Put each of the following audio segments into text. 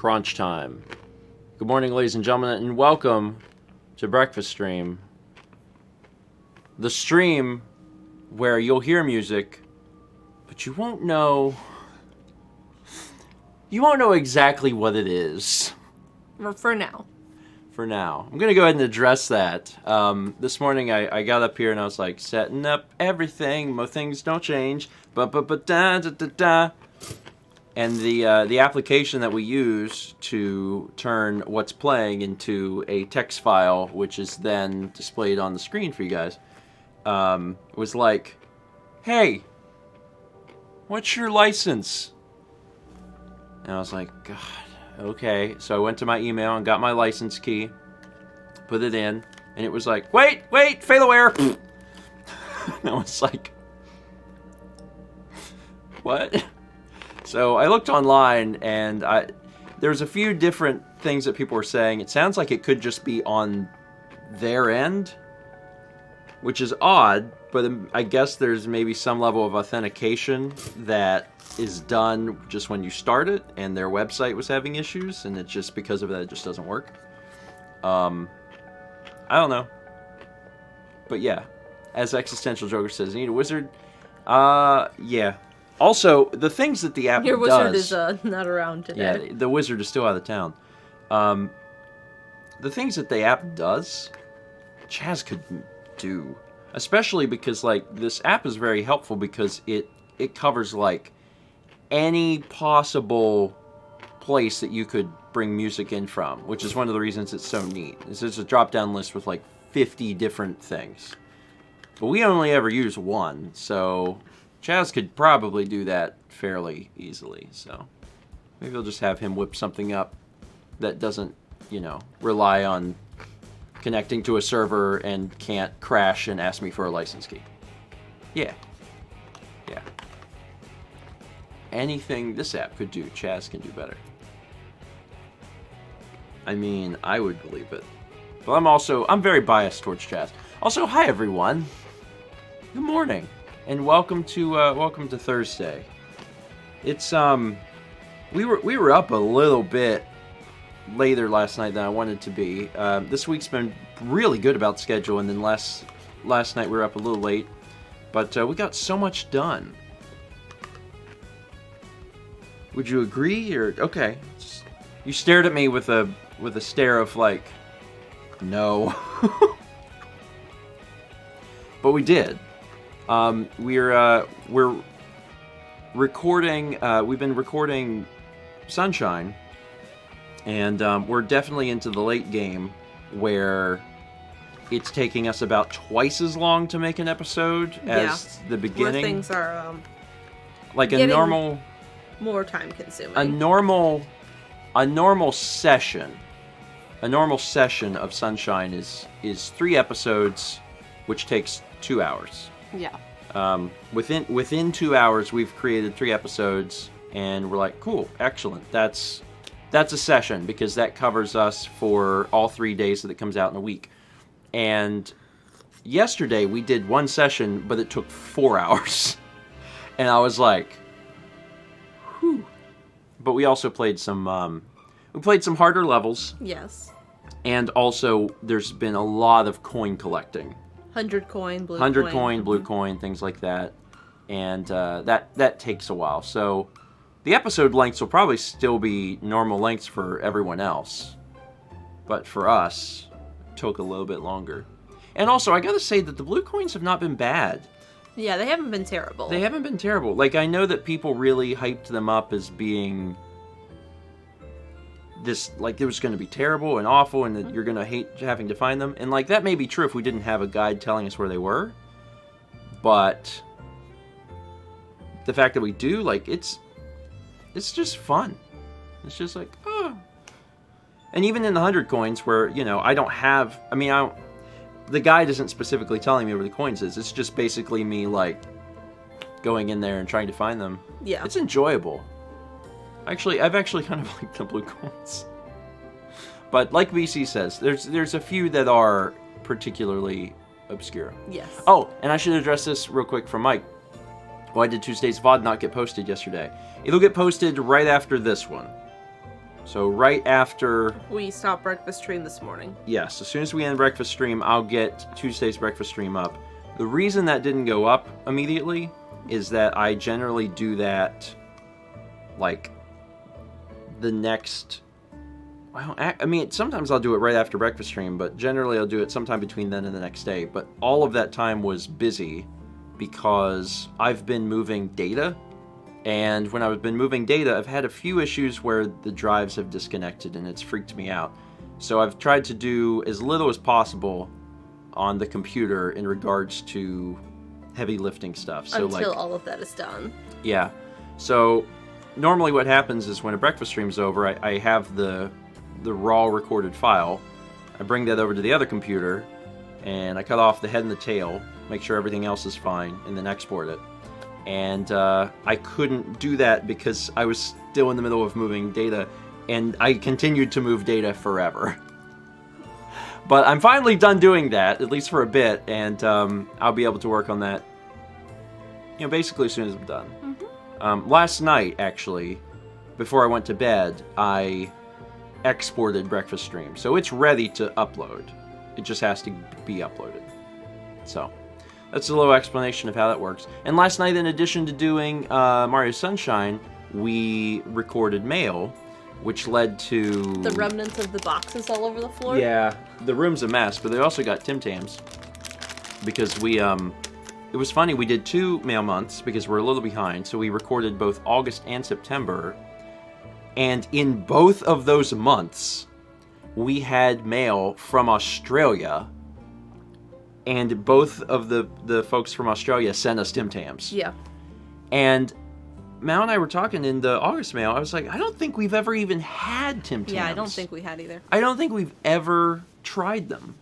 Crunch time. Good morning, ladies and gentlemen, and welcome to Breakfast Stream. The stream where you'll hear music, but you won't know exactly what it is. For now. For now. I'm going to go ahead and address that. This morning I got up here and I was like, setting up everything, mo things don't change, da-da-da-da. And the application that we use to turn what's playing into a text file, which is then displayed on the screen for you guys, was like, hey, what's your license? And I was like, God, okay. So I went to my email and got my license key, put it in, and it was like, wait, fail aware. And I was like, what? So I looked online, and there's a few different things that people were saying. It sounds like it could just be on their end, which is odd, but I guess there's maybe some level of authentication that is done just when you start it, and their website was having issues, and it's just because of that, it just doesn't work. I don't know. But yeah, as Existential Joker says, you need a wizard. Yeah. Also, the things that the app does... Your wizard is not around today. Yeah, the wizard is still out of town. The things that the app does, Chaz could do. Especially because, like, this app is very helpful because it covers, like, any possible place that you could bring music in from, which is one of the reasons it's so neat. It's a drop-down list with, like, 50 different things. But we only ever use one, so... Chaz could probably do that fairly easily, so maybe I'll just have him whip something up that doesn't, rely on connecting to a server and can't crash and ask me for a license key. Yeah. Anything this app could do, Chaz can do better. I mean, I would believe it. But I'm very biased towards Chaz. Also, hi everyone. Good morning. And welcome to Thursday. It's we were up a little bit later last night than I wanted to be. This week's been really good about schedule, and then last night we were up a little late, but we got so much done. Would you agree? Or okay, you stared at me with a stare of like, no. But we did. We're recording, we've been recording Sunshine, and we're definitely into the late game where it's taking us about twice as long to make an episode as the beginning. Where things are, like a normal... more time consuming. A normal session of Sunshine is 3 episodes, which takes 2 hours. Yeah. Within 2 hours, we've created 3 episodes, and we're like, cool, excellent. That's a session because that covers us for all 3 days that it comes out in a week. And yesterday we did 1 session, but it took 4 hours, and I was like, whew. But we also played some harder levels. Yes. And also, there's been a lot of coin collecting. 100 coin, blue 100 coin, blue coin, things like that. And that takes a while. So the episode lengths will probably still be normal lengths for everyone else. But for us, it took a little bit longer. And also, I gotta say that the blue coins have not been bad. Yeah, they haven't been terrible. They haven't been terrible. Like, I know that people really hyped them up as being... this, like, it was going to be terrible and awful and that you're going to hate having to find them. And, like, that may be true if we didn't have a guide telling us where they were. But the fact that we do, like, it's just fun. It's just like, oh. And even in the 100 coins where, I don't have... the guide isn't specifically telling me where the coins is. It's just basically me, like, going in there and trying to find them. Yeah. It's enjoyable. I've actually kind of liked the blue coins. But like BC says, there's a few that are particularly obscure. Yes. Oh, and I should address this real quick from Mike. Why did Tuesday's VOD not get posted yesterday? It'll get posted right after this one. So right after, We stopped breakfast stream this morning. yes, as soon as we end breakfast stream, I'll get Tuesday's breakfast stream up. The reason that didn't go up immediately is that I generally do that like the next, well, I mean, sometimes I'll do it right after breakfast stream, but generally I'll do it sometime between then and the next day. But all of that time was busy because I've been moving data. And when I've been moving data, I've had a few issues where the drives have disconnected and it's freaked me out. So I've tried to do as little as possible on the computer in regards to heavy lifting stuff. So Until all of that is done. Yeah. So normally what happens is when a breakfast stream's over, I have the raw recorded file. I bring that over to the other computer and I cut off the head and the tail, make sure everything else is fine, and then export it. And I couldn't do that because I was still in the middle of moving data, and I continued to move data forever. But I'm finally done doing that, at least for a bit, and I'll be able to work on that, you know, basically as soon as I'm done. Mm-hmm. Last night, actually, before I went to bed, I exported breakfast stream, so it's ready to upload. It just has to be uploaded. So that's a little explanation of how that works. And last night, in addition to doing Mario Sunshine, we recorded mail, which led to The remnants of the boxes all over the floor? Yeah, the room's a mess, but they also got Tim Tams. Because we, it was funny, we did 2 mail months because we're a little behind, so we recorded both August and September. And in both of those months, we had mail from Australia. And both of the folks from Australia sent us Tim Tams. Yeah. And Mal and I were talking in the August mail. I was like, I don't think we've ever even had Tim Tams. Yeah, I don't think we had either. I don't think we've ever tried them.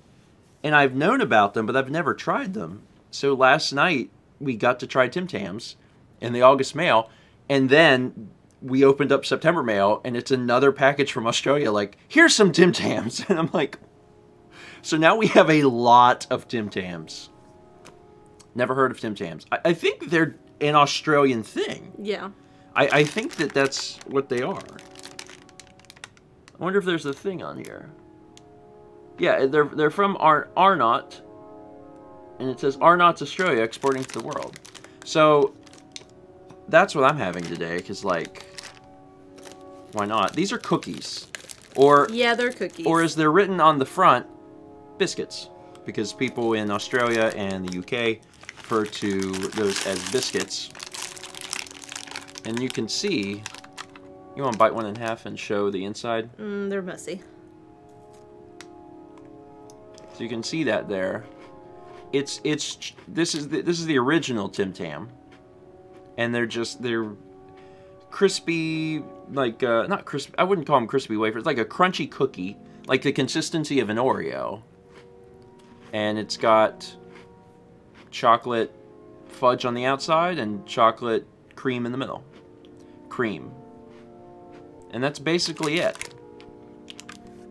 And I've known about them, but I've never tried them. So last night, we got to try Tim Tams in the August mail. And then we opened up September mail, and it's another package from Australia. Like, here's some Tim Tams. And I'm like, so now we have a lot of Tim Tams. Never heard of Tim Tams. I think they're an Australian thing. Yeah. I think that's what they are. I wonder if there's a thing on here. Yeah, they're from Arnott. And it says Arnott's Australia exporting to the world. So that's what I'm having today, because, like, why not? These are cookies. Or yeah, they're cookies. Or as they're written on the front, biscuits, because people in Australia and the UK refer to those as biscuits. And you can see, you want to bite one in half and show the inside? They're messy. So you can see that there. This is the original Tim Tam, and they're crispy, like not crispy. I wouldn't call them crispy wafers. Like a crunchy cookie, like the consistency of an Oreo. And it's got chocolate fudge on the outside and chocolate cream in the middle. Cream. And that's basically it.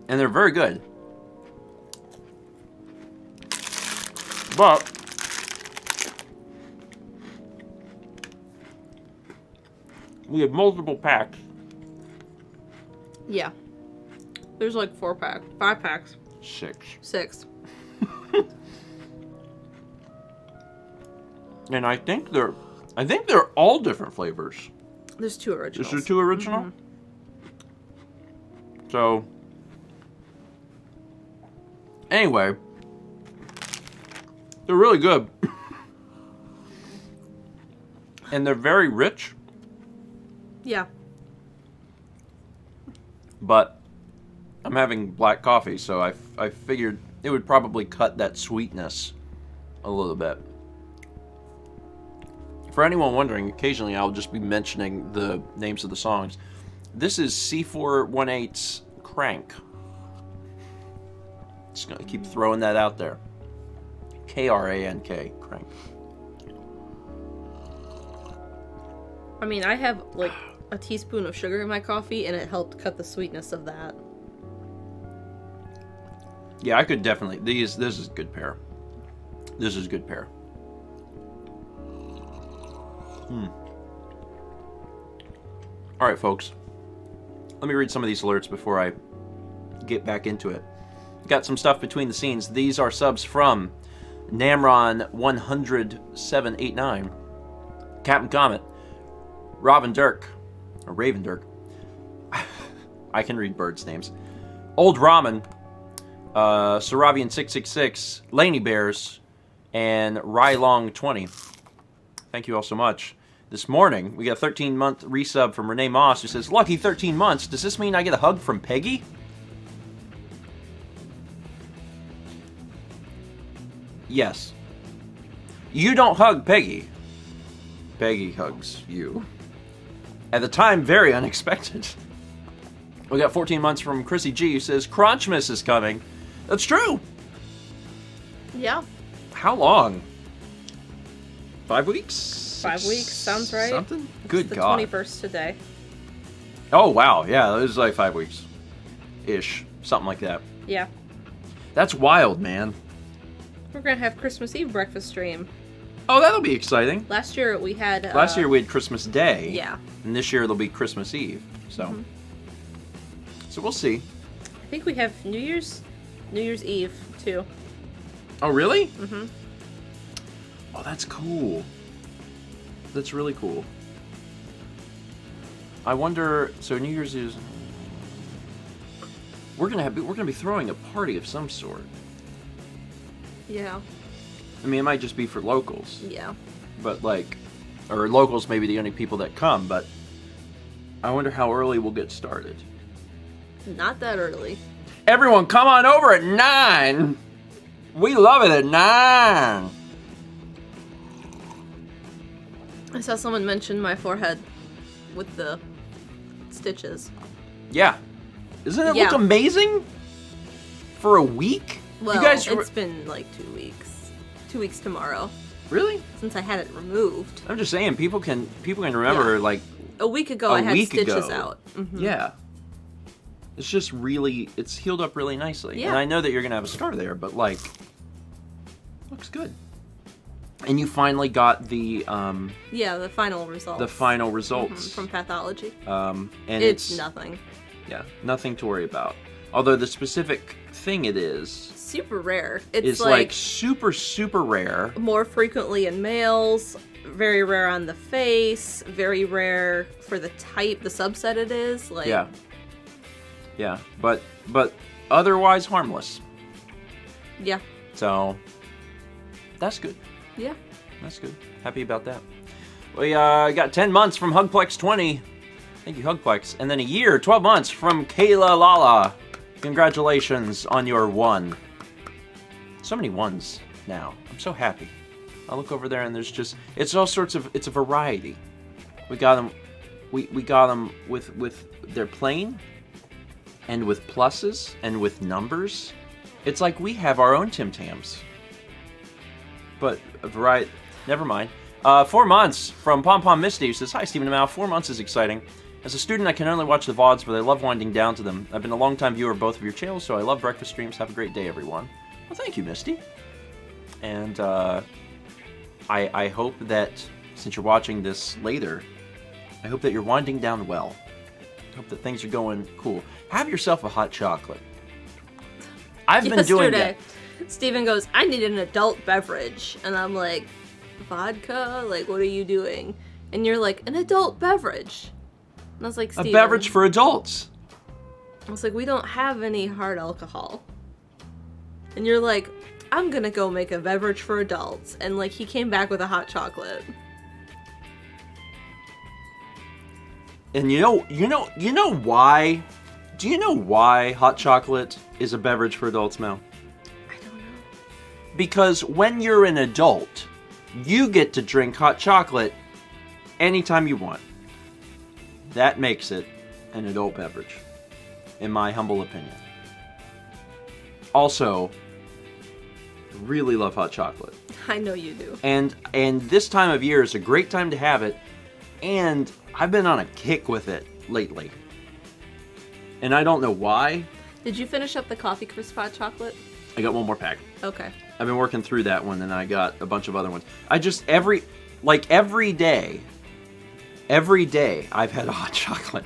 And they're very good. But we have multiple packs. Yeah. There's like 5 packs. 6. And I think they're all different flavors. There's 2 originals. Is there 2 original? Mm-hmm. So anyway, they're really good. And they're very rich. Yeah. But I'm having black coffee, so I figured it would probably cut that sweetness a little bit. For anyone wondering, occasionally I'll just be mentioning the names of the songs. This is C418's Crank. Just gonna keep throwing that out there. K-R-A-N-K, Crank. I mean, I have like a teaspoon of sugar in my coffee, and it helped cut the sweetness of that. Yeah, I could definitely. This is a good pair. This is a good pair. All right, folks. Let me read some of these alerts before I get back into it. Got some stuff between the scenes. These are subs from Namron10789, Captain Comet, Raven Dirk. I can read birds' names. Old Ramen, Saravian666, Laney Bears, and Rylong20. Thank you all so much. This morning, we got a 13-month resub from Renee Moss, who says, "Lucky 13 months. Does this mean I get a hug from Peggy?" Yes. You don't hug Peggy. Peggy hugs you. At the time, very unexpected. We got 14 months from Chrissy G, who says, "Crunchmas is coming." That's true. Yeah. How long? 5 weeks? 5 weeks, sounds right. Something? Good it's the God. 21st today. Oh, wow. Yeah, it was like 5 weeks. Ish. Something like that. Yeah. That's wild, man. We're gonna have Christmas Eve breakfast stream. Oh, that'll be exciting. Last year we had... Last year we had Christmas Day. Yeah. And this year it'll be Christmas Eve. So, so we'll see. I think we have New Year's Eve, too. Oh, really? Mm-hmm. Oh, that's cool. That's really cool. I wonder. So New Year's is. We're gonna be throwing a party of some sort. Yeah. I mean, it might just be for locals. Yeah. But like, or locals may be the only people that come. But I wonder how early we'll get started. Not that early. Everyone, come on over at 9. We love it at 9. I saw someone mention my forehead with the stitches. Yeah. Doesn't it Yeah. look amazing? For a week? Well, you guys it's been like 2 weeks. 2 weeks tomorrow. Really? Since I had it removed. I'm just saying, people can remember Yeah. like A week ago I had stitches out. Mm-hmm. Yeah. It's just really, it's healed up really nicely. Yeah. And I know that you're gonna have a scar there, but like, looks good. And you finally got the Yeah, the final results. the final results from pathology. and It's nothing. Yeah, nothing to worry about. Although the specific thing it is Super rare. It's is like super, super rare. more frequently in males, very rare on the face, very rare for the type, the subset it is. Like, Yeah. Yeah, but otherwise harmless. Yeah. So that's good. Yeah. That's good. Happy about that. We got 10 months from Hugplex20. Thank you, Hugplex. And then a year, 12 months from Kayla Lala. Congratulations on your 1. So many ones now. I'm so happy. I look over there and there's just, it's all sorts of, it's a variety. We got them, we got them with their plain and with pluses and with numbers. It's like we have our own Tim Tams. But a variety, never mind. 4 months from Pom Pom Misty, who says, "Hi, Stephen and Mal. 4 months is exciting. As a student, I can only watch the VODs, but I love winding down to them. I've been a long-time viewer of both of your channels, so I love breakfast streams. Have a great day, everyone." Well, thank you, Misty. And I hope that, since you're watching this later, I hope that you're winding down well. I hope that things are going cool. Have yourself a hot chocolate. I've been doing that. Stephen goes, "I need an adult beverage." And I'm like, "Vodka? Like, what are you doing?" And you're like, "An adult beverage." And I was like, "Stephen." A beverage for adults. I was like, "We don't have any hard alcohol." And you're like, "I'm gonna go make a beverage for adults." And like, he came back with a hot chocolate. And you know why? Do you know why hot chocolate is a beverage for adults, Mel? I don't know. Because when you're an adult, you get to drink hot chocolate anytime you want. That makes it an adult beverage, in my humble opinion. Also, really love hot chocolate. I know you do. And this time of year is a great time to have it, and I've been on a kick with it lately. And I don't know why. Did you finish up the Coffee Crisp hot chocolate? I got one more pack. Okay. I've been working through that one, and I got a bunch of other ones. I just, every day, I've had a hot chocolate.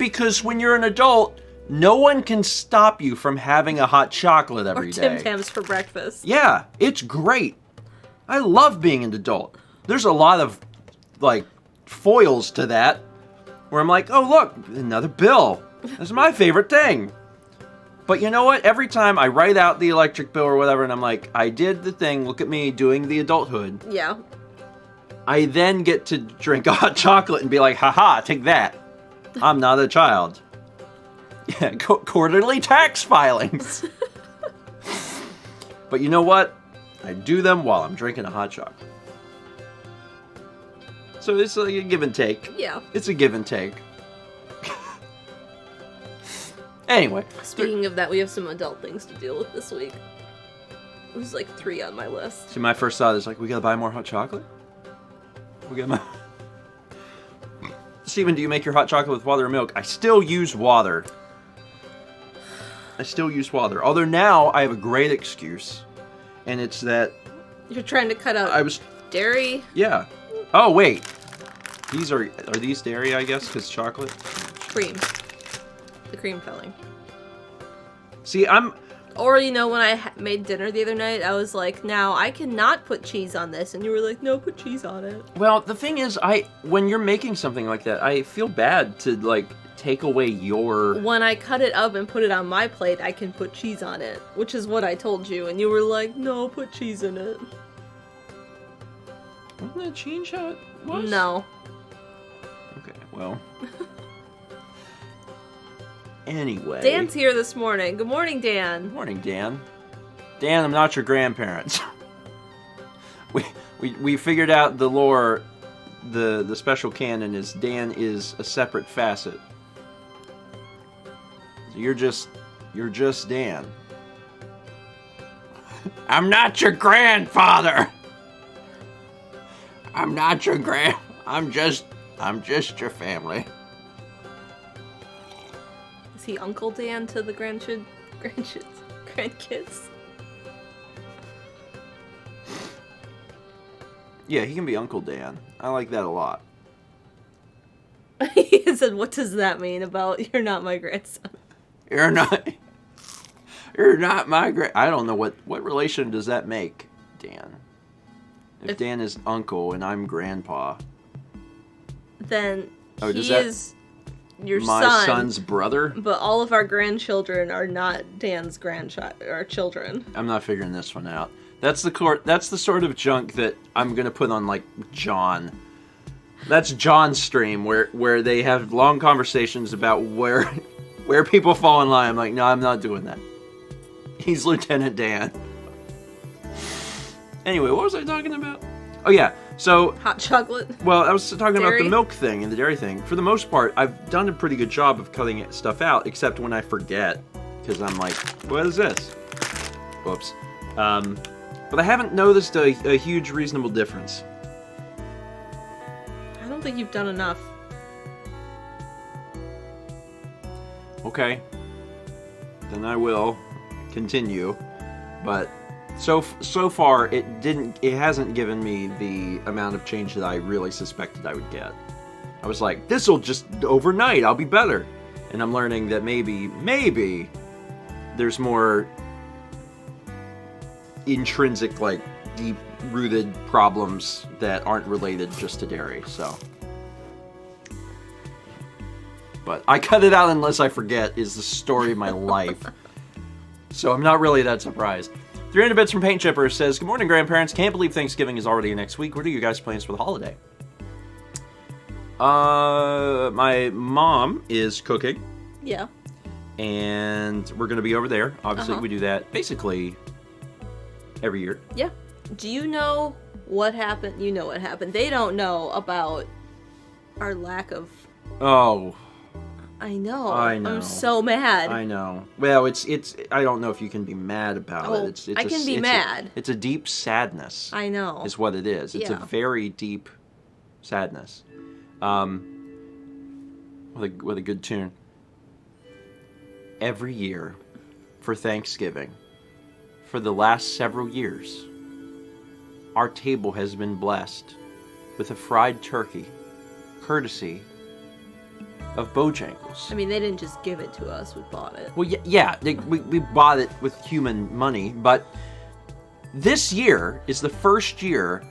Because when you're an adult, no one can stop you from having a hot chocolate every day. Or Tim Tams for breakfast. Yeah, it's great. I love being an adult. There's a lot of, like, foils to that, where I'm like, oh, look, another bill. That's my favorite thing. But you know what? Every time I write out the electric bill or whatever, and I'm like, I did the thing, look at me doing the adulthood. Yeah. I then get to drink a hot chocolate and be like, haha, take that. I'm not a child. Yeah, quarterly tax filings. But you know what? I do them while I'm drinking a hot chocolate. So it's like a give and take. Yeah. It's a give and take. Anyway. Speaking of that, we have some adult things to deal with this week. There's like 3 on my list. See, my first thought is like, we gotta buy more hot chocolate? We gotta... Steven, do you make your hot chocolate with water or milk? I still use water. Although now I have a great excuse. And it's that... You're trying to cut out dairy? Yeah. Oh, wait. These are these dairy, I guess, because chocolate? Cream. The cream filling. See, Or, you know, when I made dinner the other night, I was like, now, I cannot put cheese on this. And you were like, no, put cheese on it. Well, the thing is, when you're making something like that, I feel bad to, like, take away your... When I cut it up and put it on my plate, I can put cheese on it. Which is what I told you. And you were like, no, put cheese in it. Wouldn't that change how it was? No. Okay, well... Anyway. Dan's here this morning. Good morning, Dan. Good morning, Dan. Dan, I'm not your grandparents. we figured out the lore. The special canon is Dan is a separate facet. So you're just Dan. I'm not your grandfather. I'm not your I'm just your family. Is he Uncle Dan to the grandkids? Yeah, he can be Uncle Dan. I like that a lot. He said, what does that mean about you're not my grandson? You're not my I don't know what relation does that make, Dan? If Dan is uncle and I'm grandpa. Then does he is your my son's brother? But all of our grandchildren are not Dan's children. I'm not figuring this one out. That's the sort of junk that I'm gonna put on like John. That's John's stream where they have long conversations about where people fall in line. I'm like, no, I'm not doing that. He's Lieutenant Dan. Anyway, what was I talking about? Oh yeah, so... Hot chocolate? Well, I was talking about the milk thing and the dairy thing. For the most part, I've done a pretty good job of cutting stuff out, except when I forget. Because I'm like, what is this? Whoops. But I haven't noticed a huge reasonable difference. I don't think you've done enough. Okay. Then I will continue. But... So far, it hasn't given me the amount of change that I really suspected I would get. I was like, this'll just, overnight, I'll be better. And I'm learning that maybe, there's more intrinsic, like, deep-rooted problems that aren't related just to dairy, so. But I cut it out unless I forget is the story of my life. So I'm not really that surprised. 300 Bits from Paint Chipper says, good morning, grandparents. Can't believe Thanksgiving is already next week. What are you guys' plans for the holiday? My mom is cooking. Yeah. And we're going to be over there. Obviously, we do that basically every year. Yeah. Do you know what happened? You know what happened. They don't know about our lack of... Oh. I know. I'm so mad. I know. Well, it's. I don't know if you can be mad about it. I can be mad. It's a deep sadness. I know. Is what it is. It's a very deep sadness. What a good tune. Every year, for Thanksgiving, for the last several years, our table has been blessed with a fried turkey, courtesy of Bojangles. I mean, they didn't just give it to us; we bought it. Well, yeah, we bought it with human money, but this year is the first year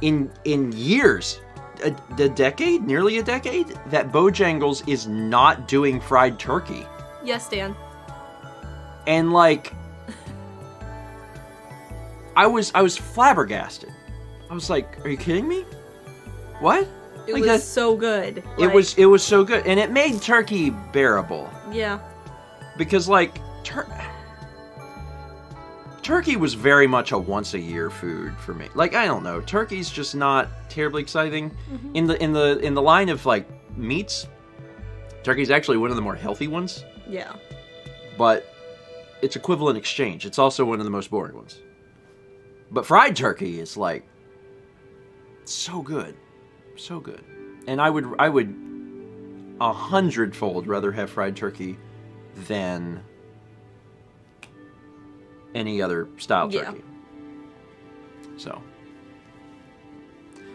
in years, a decade, nearly a decade, that Bojangles is not doing fried turkey. Yes, Dan. And like, I was flabbergasted. I was like, "Are you kidding me? What?" It like was so good. It was so good, and it made turkey bearable. Yeah. Because like turkey was very much a once a year food for me. Like, I don't know, turkey's just not terribly exciting. Mm-hmm. In the line of like meats, turkey's actually one of the more healthy ones. Yeah. But it's equivalent exchange. It's also one of the most boring ones. But fried turkey is like so good. So good. And I would 100-fold rather have fried turkey than any other style turkey. So.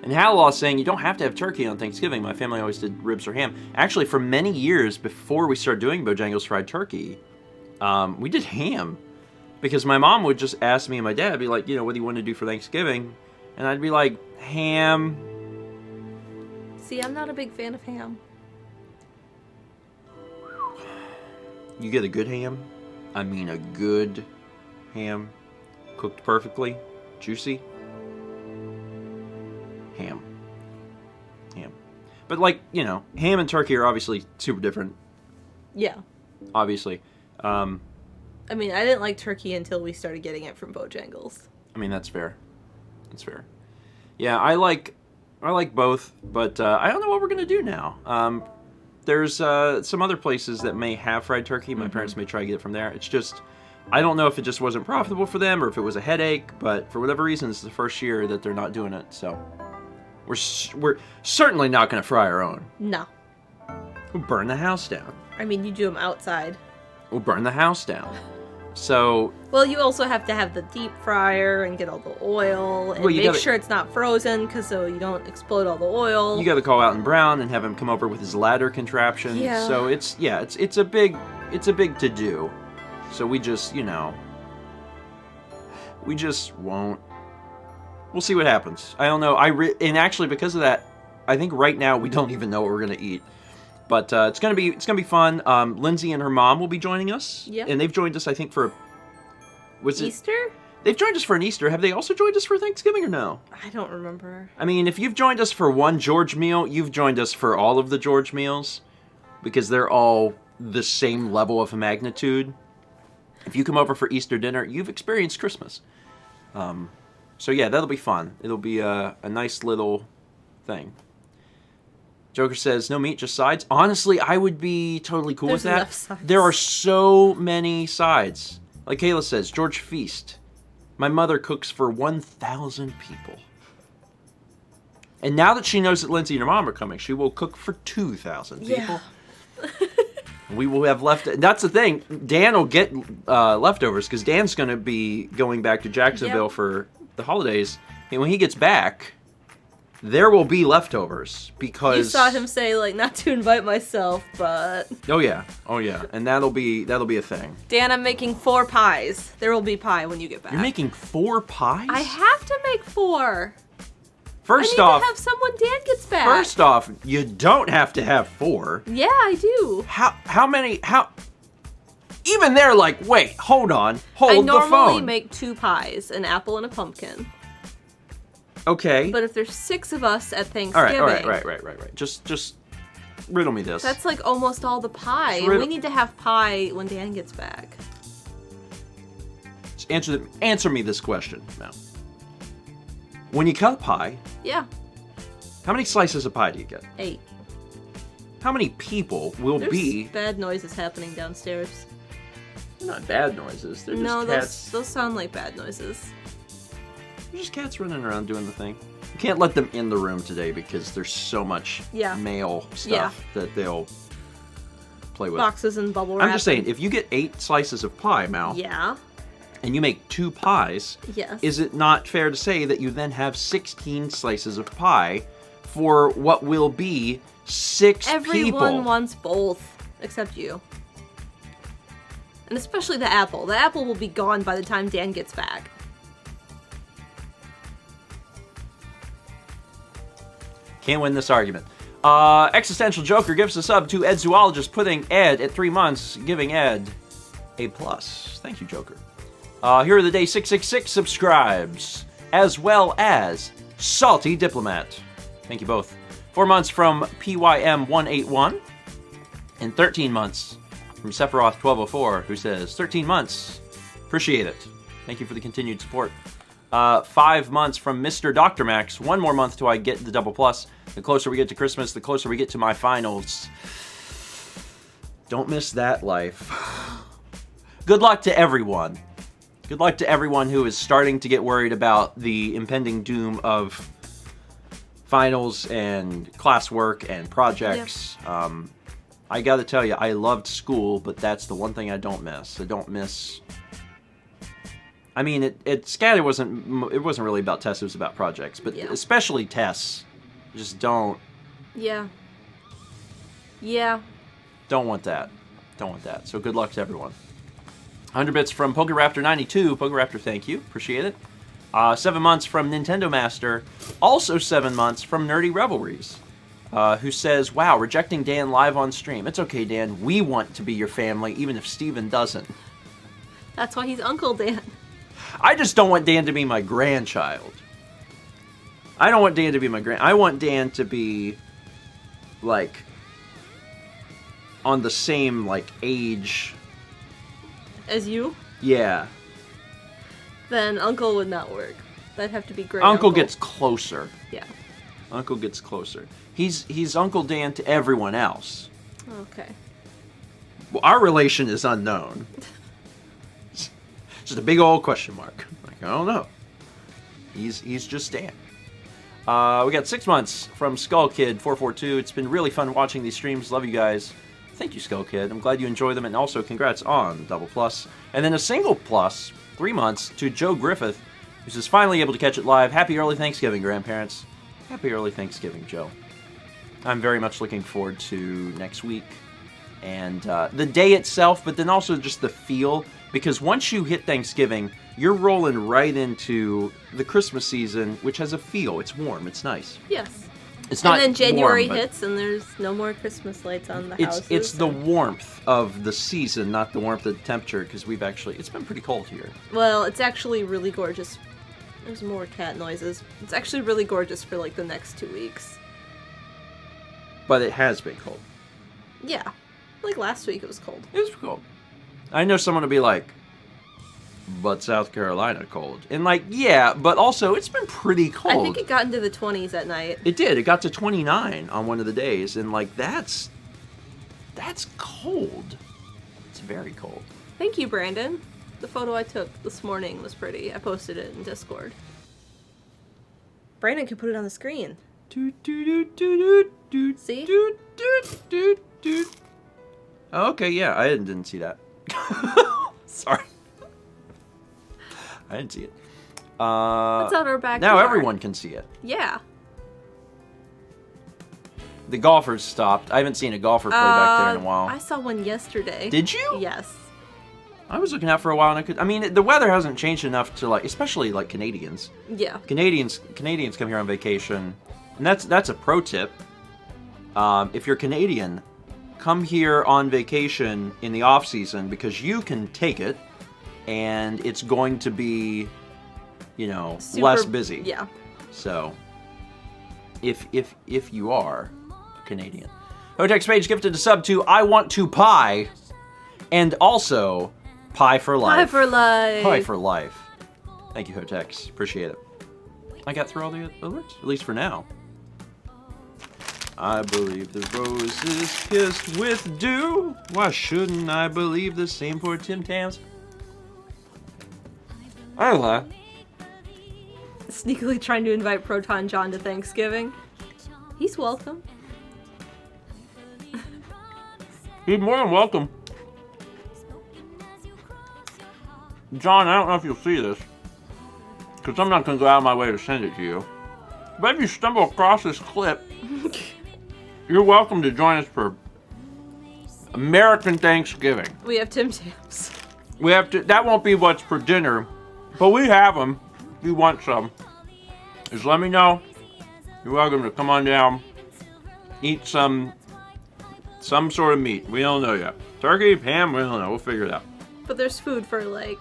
And Halal is saying you don't have to have turkey on Thanksgiving. My family always did ribs or ham. Actually, for many years before we started doing Bojangles fried turkey, we did ham. Because my mom would just ask me and my dad, be like, what do you want to do for Thanksgiving? And I'd be like, ham. See, I'm not a big fan of ham. You get a good ham? I mean a good ham. Cooked perfectly. Juicy. Ham. But like, ham and turkey are obviously super different. Yeah. Obviously. I mean, I didn't like turkey until we started getting it from Bojangles. I mean, that's fair. That's fair. Yeah, I like both, but I don't know what we're going to do now. There's some other places that may have fried turkey. My parents may try to get it from there. It's just, I don't know if it just wasn't profitable for them or if it was a headache, but for whatever reason, it's the first year that they're not doing it. So we're certainly not going to fry our own. No. We'll burn the house down. I mean, you do them outside. We'll burn the house down. So... Well, you also have to have the deep fryer and get all the oil and make sure it's not frozen so you don't explode all the oil. You got to call Alton Brown and have him come over with his ladder contraption. Yeah. So it's a big to do. So we just, we just won't. We'll see what happens. I don't know. And actually because of that, I think right now we don't even know what we're going to eat. But it's gonna be fun. Lindsay and her mom will be joining us. Yeah. And they've joined us, I think, for Easter? They've joined us for an Easter. Have they also joined us for Thanksgiving or no? I don't remember. I mean, if you've joined us for one George meal, you've joined us for all of the George meals because they're all the same level of magnitude. If you come over for Easter dinner, you've experienced Christmas. So yeah, that'll be fun. It'll be a nice little thing. Joker says, no meat, just sides. Honestly, I would be totally cool with that. Enough sides. There are so many sides. Like Kayla says, George Feast. My mother cooks for 1,000 people. And now that she knows that Lindsay and her mom are coming, she will cook for 2,000 people. Yeah. We will have left. That's the thing. Dan will get leftovers because Dan's going to be going back to Jacksonville for the holidays. And when he gets back... there will be leftovers because you saw him say not to invite myself, but oh yeah, and that'll be a thing. Dan, I'm making 4 pies. There will be pie when you get back. You're making 4 pies? I have to make 4. First I off, need to have someone Dan gets back. First off, you don't have to have 4. Yeah, I do. How many? Even they're like, wait, hold on, hold the phone. I normally make 2 pies, an apple and a pumpkin. Okay. But if there's 6 of us at Thanksgiving... All right. Just riddle me this. That's like almost all the pie. We need to have pie when Dan gets back. Just answer me this question now. When you cut a pie... Yeah. How many slices of pie do you get? 8. How many people will be... There's bad noises happening downstairs. They're not bad noises. They're just cats. Those sound like bad noises. They're just cats running around doing the thing. You can't let them in the room today because there's so much male stuff that they'll play with. Boxes and bubble wrap. I'm just saying, if you get 8 slices of pie, Mal, and you make 2 pies, is it not fair to say that you then have 16 slices of pie for what will be 6 people. Everyone wants both, except you. And especially the apple. The apple will be gone by the time Dan gets back. Can't win this argument. Existential Joker gives a sub to Ed Zoologist, putting Ed at 3 months, giving Ed a plus. Thank you, Joker. Here are the Day 666 subscribes, as well as Salty Diplomat. Thank you both. 4 months from PYM181, and 13 months from Sephiroth1204, who says, 13 months. Appreciate it. Thank you for the continued support. 5 months from Mr. Dr. Max. 1 more month till I get the double plus. The closer we get to Christmas, the closer we get to my finals. Don't miss that life. Good luck to everyone. Good luck to everyone who is starting to get worried about the impending doom of finals and classwork and projects. Yeah. I gotta tell you, I loved school, but that's the one thing I don't miss. I don't miss... I mean, Scatter wasn't really about tests, it was about projects. But especially tests. Just don't... Yeah. Yeah. Don't want that. Don't want that. So good luck to everyone. 100 bits from PokeRaptor92. PokeRaptor, thank you. Appreciate it. 7 months from Nintendo Master. Also 7 months from Nerdy Revelries. Who says, wow, rejecting Dan live on stream. It's okay, Dan. We want to be your family, even if Steven doesn't. That's why he's Uncle Dan. I just don't want Dan to be my grandchild. I don't want Dan to be my I want Dan to be, like, on the same, like, age... As you? Yeah. Then Uncle would not work. That'd have to be great. Uncle gets closer. Yeah. Uncle gets closer. He's Uncle Dan to everyone else. Okay. Well, our relation is unknown. It's just a big old question mark. Like, I don't know. He's just Dan. We got 6 months from Skull Kid 442. It's been really fun watching these streams. Love you guys. Thank you, Skull Kid. I'm glad you enjoy them, and also congrats on Double Plus. And then a single plus, 3 months, to Joe Griffith, who says, finally able to catch it live. Happy early Thanksgiving, grandparents. Happy early Thanksgiving, Joe. I'm very much looking forward to next week and the day itself, but then also just the feel, because once you hit Thanksgiving, you're rolling right into the Christmas season, which has a feel. It's warm. It's nice. Yes. It's not and then January warm, hits, and there's no more Christmas lights on the houses. It's the warmth of the season, not the warmth of the temperature, because it's been pretty cold here. Well, it's actually really gorgeous. There's more cat noises. It's actually really gorgeous for, like, the next 2 weeks. But it has been cold. Yeah. Like last week it was cold. It was cold. I know someone will be like, but South Carolina cold. And like, yeah, but also it's been pretty cold. I think it got into the 20s at night. It did. It got to 29 on one of the days. And like, that's cold. It's very cold. Thank you, Brandon. The photo I took this morning was pretty. I posted it in Discord. Brandon can put it on the screen. See? Oh, okay, yeah, I didn't see that. Sorry. I didn't see it. It's out our backyard. Now everyone can see it. Yeah. The golfers stopped. I haven't seen a golfer play back there in a while. I saw one yesterday. Did you? Yes. I was looking out for a while, and I mean, the weather hasn't changed enough to, like, especially, like, Canadians. Yeah. Canadians come here on vacation, and that's a pro tip. If you're Canadian, come here on vacation in the off season, because you can take it, and it's going to be, less busy. Yeah. So, if you are Canadian. Hotex Page gifted a sub to I Want to Pie, and also Pie for Life. Pie for life. Pie for life. Thank you, Hotex. Appreciate it. I got through all the alerts, at least for now. I believe the rose is kissed with dew. Why shouldn't I believe the same for Tim Tams? I don't know. Sneakily trying to invite Proton John to Thanksgiving. He's welcome. He's more than welcome. John, I don't know if you'll see this, because I'm not going to go out of my way to send it to you. But if you stumble across this clip, You're welcome to join us for American Thanksgiving. We have Tim Tams. We have to. That won't be what's for dinner, but we have them. If you want some, just let me know. You're welcome to come on down, eat some sort of meat. We don't know yet. Turkey, ham, we don't know. We'll figure it out. But there's food for like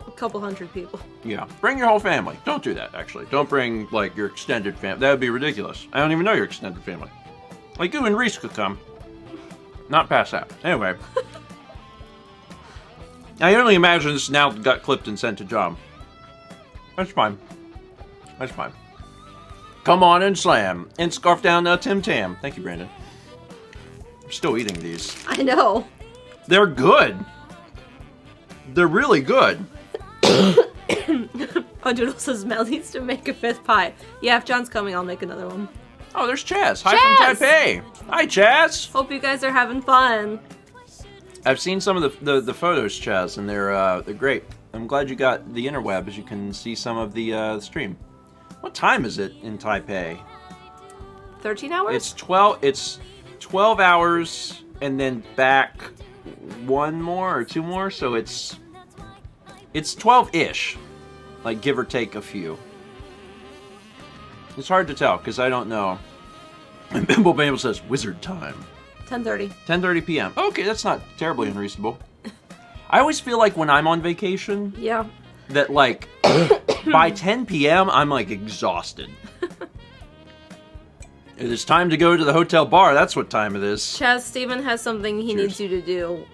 a couple hundred people. Yeah, bring your whole family. Don't do that, actually. Don't bring, like, your extended family. That would be ridiculous. I don't even know your extended family. Like, you and Reese could come. Not past that. Anyway. I only imagine this now got clipped and sent to John. That's fine. That's fine. Come on and slam. And scarf down Tim Tam. Thank you, Brandon. I'm still eating these. I know. They're good. They're really good. Oh, Doodle says Mel needs to make a 5th pie. Yeah, if John's coming, I'll make another one. Oh, there's Chaz. Hi from Taipei. Hi, Chaz. Hope you guys are having fun. I've seen some of the photos, Chaz, and they're great. I'm glad you got the interweb, as you can see some of the stream. What time is it in Taipei? 13 hours? It's 12 hours, and then back 1 more or 2 more, so it's 12-ish, like give or take a few. It's hard to tell because I don't know. And Bimble Bamble says wizard time. 10:30. 10:30 p.m. Okay, that's not terribly unreasonable. I always feel like when I'm on vacation, Yeah. that like by 10 p.m. I'm like exhausted. It is time to go to the hotel bar. That's what time it is. Chaz, Steven has something he needs you to do.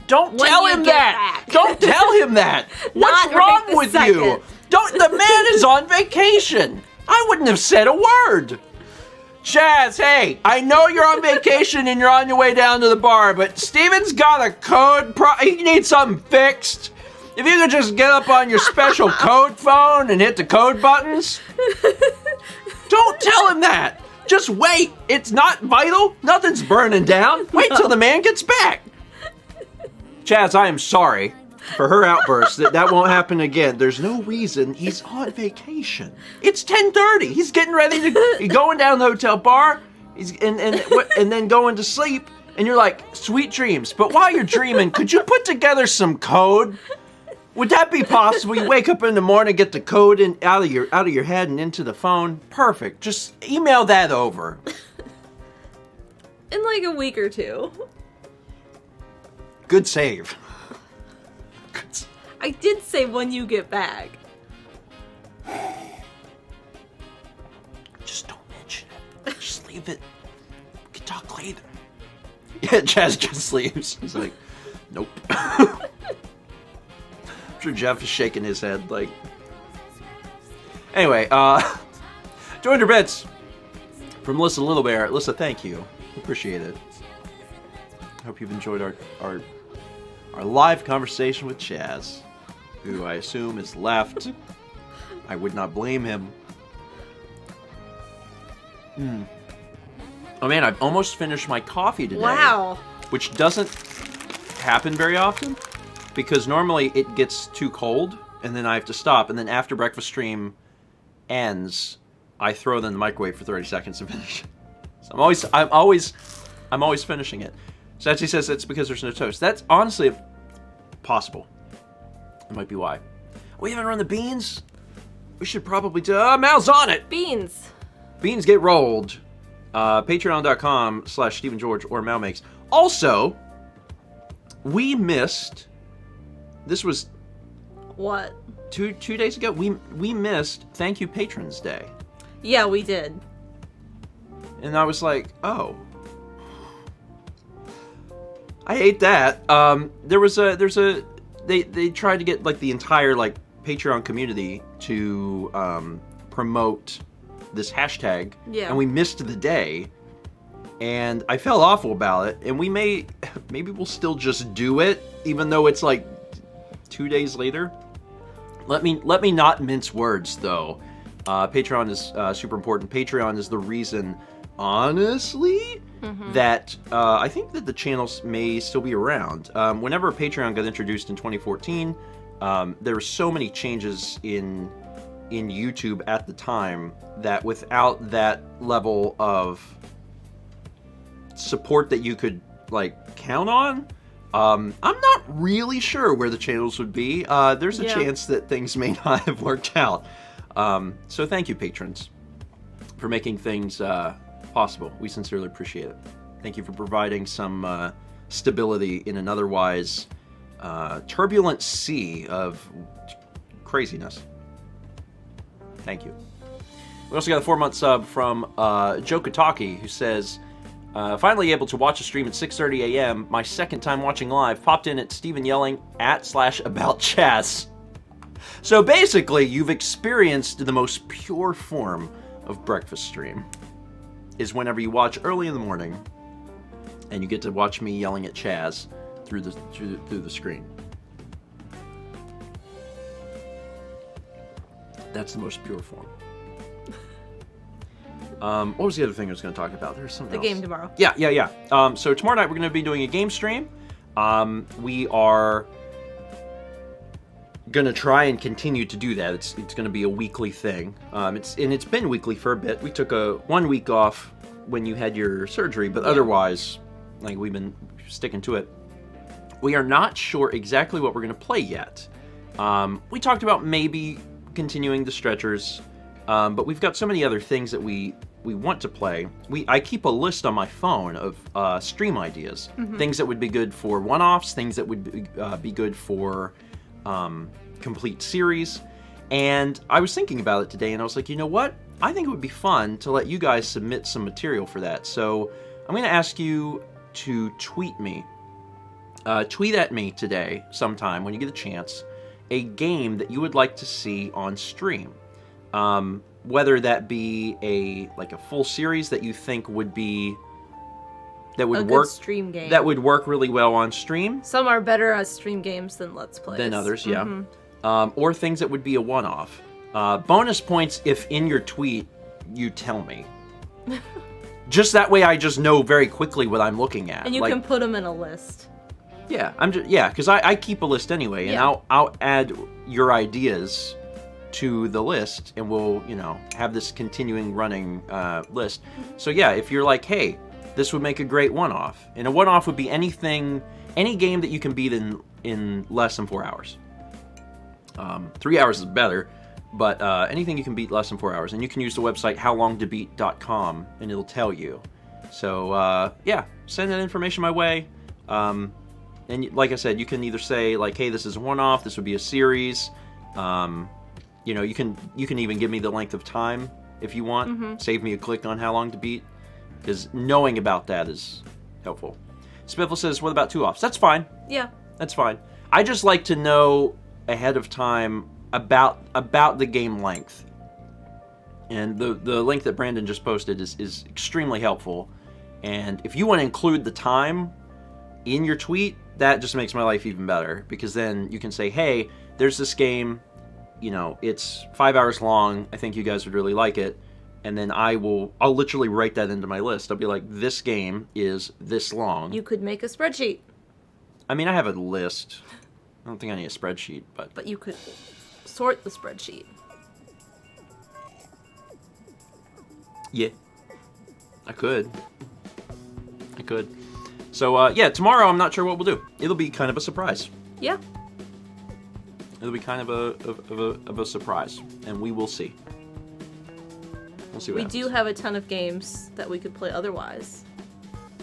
Don't When tell you him get that. back. Don't tell him that. What's Not wrong right this with second. you? Don't. The man is on vacation. I wouldn't have said a word. Chaz, hey, I know you're on vacation and you're on your way down to the bar, but Steven's got a code. He needs something fixed. If you could just get up on your special code phone and hit the code buttons. Don't tell him that. Just wait. It's not vital. Nothing's burning down. Wait till the man gets back. Chaz, I am sorry for her outburst. That won't happen again. There's no reason. He's on vacation. It's 10:30. He's getting ready to going down the hotel bar. He's and then going to sleep. And you're like, sweet dreams. But while you're dreaming, could you put together some code? Would that be possible? You wake up in the morning, get the code out of your head and into the phone. Perfect. Just email that over. In like a week or two. Good save. I did say when you get back. Just don't mention it. Just leave it. We can talk later. Yeah, Chaz just leaves. He's like, nope. I'm sure Jeff is shaking his head like. Anyway, joined your bits from Melissa Little Bear. Melissa, thank you. Appreciate it. Hope you've enjoyed our live conversation with Chaz, who I assume is left. I would not blame him. Oh man, I've almost finished my coffee today. Wow. Which doesn't happen very often, because normally it gets too cold and then I have to stop, and then after breakfast stream ends, I throw it in the microwave for 30 seconds to finish. So I'm always finishing it. Sachi says it's because there's no toast. That's honestly possible. That might be why. We haven't run the beans. We should probably do. Mal's on it. Beans. Beans get rolled. Patreon.com/StephenGeorge or Mal Makes. Also, we missed. This was What? two days ago. We missed Thank You Patrons Day. Yeah, we did. And I was like, oh. I hate that. They tried to get like the entire like Patreon community to promote this hashtag. Yeah. And we missed the day. And I felt awful about it. And maybe we'll still just do it, even though it's like 2 days later. Let me not mince words though. Patreon is super important. Patreon is the reason, honestly, that I think that the channels may still be around. Whenever Patreon got introduced in 2014, there were so many changes in YouTube at the time that without that level of support that you could like count on. I'm not really sure where the channels would be. There's a chance that things may not have worked out. So thank you, patrons, for making things possible. We sincerely appreciate it. Thank you for providing some stability in an otherwise turbulent sea of craziness. Thank you. We also got a 4-month sub from Joe Kataki, who says, finally able to watch a stream at 6:30 a.m. My second time watching live. Popped in at Stephen yelling @/about Chaz. So basically, you've experienced the most pure form of breakfast stream. Is whenever you watch early in the morning, and you get to watch me yelling at Chaz through the screen. That's the most pure form. What was the other thing I was going to talk about? There's something else. The game tomorrow. Yeah. So tomorrow night we're going to be doing a game stream. We are going to try and continue to do that. It's going to be a weekly thing. It's been weekly for a bit. We took 1 week off when you had your surgery, but otherwise, like, we've been sticking to it. We are not sure exactly what we're going to play yet. We talked about maybe continuing the stretchers, but we've got so many other things that we want to play. I keep a list on my phone of stream ideas, things that would be good for one-offs, things that would be good for complete series. And I was thinking about it today, and I was like, you know what? I think it would be fun to let you guys submit some material for that. So I'm going to ask you to tweet me. Tweet at me today sometime when you get a chance a game that you would like to see on stream. Whether that be a full series that you think would be good stream game that would work really well on stream. Some are better as stream games than Let's Plays. Than others, yeah. Or things that would be a one-off. Bonus points if in your tweet you tell me. Just that way I just know very quickly what I'm looking at. And you can put them in a list. Yeah, because I keep a list anyway, and I'll add your ideas to the list, and we'll have this continuing running list. So yeah, if you're like, hey, this would make a great one-off, and a one-off would be any game that you can beat in less than 4 hours. 3 hours is better, but anything you can beat less than 4 hours, and you can use the website howlongtobeat.com, and it'll tell you. So yeah, send that information my way. And like I said, you can either say like, hey, this is a one-off, this would be a series. You can even give me the length of time if you want. Save me a click on how long to beat, because knowing about that is helpful. Spiffle says, what about 2-offs? That's fine. Yeah. That's fine. I just like to know ahead of time about the game length. And the link that Brandon just posted is extremely helpful. And if you want to include the time in your tweet, that just makes my life even better, because then you can say, hey, there's this game, it's 5 hours long, I think you guys would really like it, and then I'll literally write that into my list. I'll be like, this game is this long. You could make a spreadsheet. I mean, I have a list. I don't think I need a spreadsheet, But you could sort the spreadsheet. Yeah. I could. So, yeah, tomorrow I'm not sure what we'll do. It'll be kind of a surprise. Yeah. It'll be kind of a surprise, and we will see. We'll see what happens. We do have a ton of games that we could play otherwise,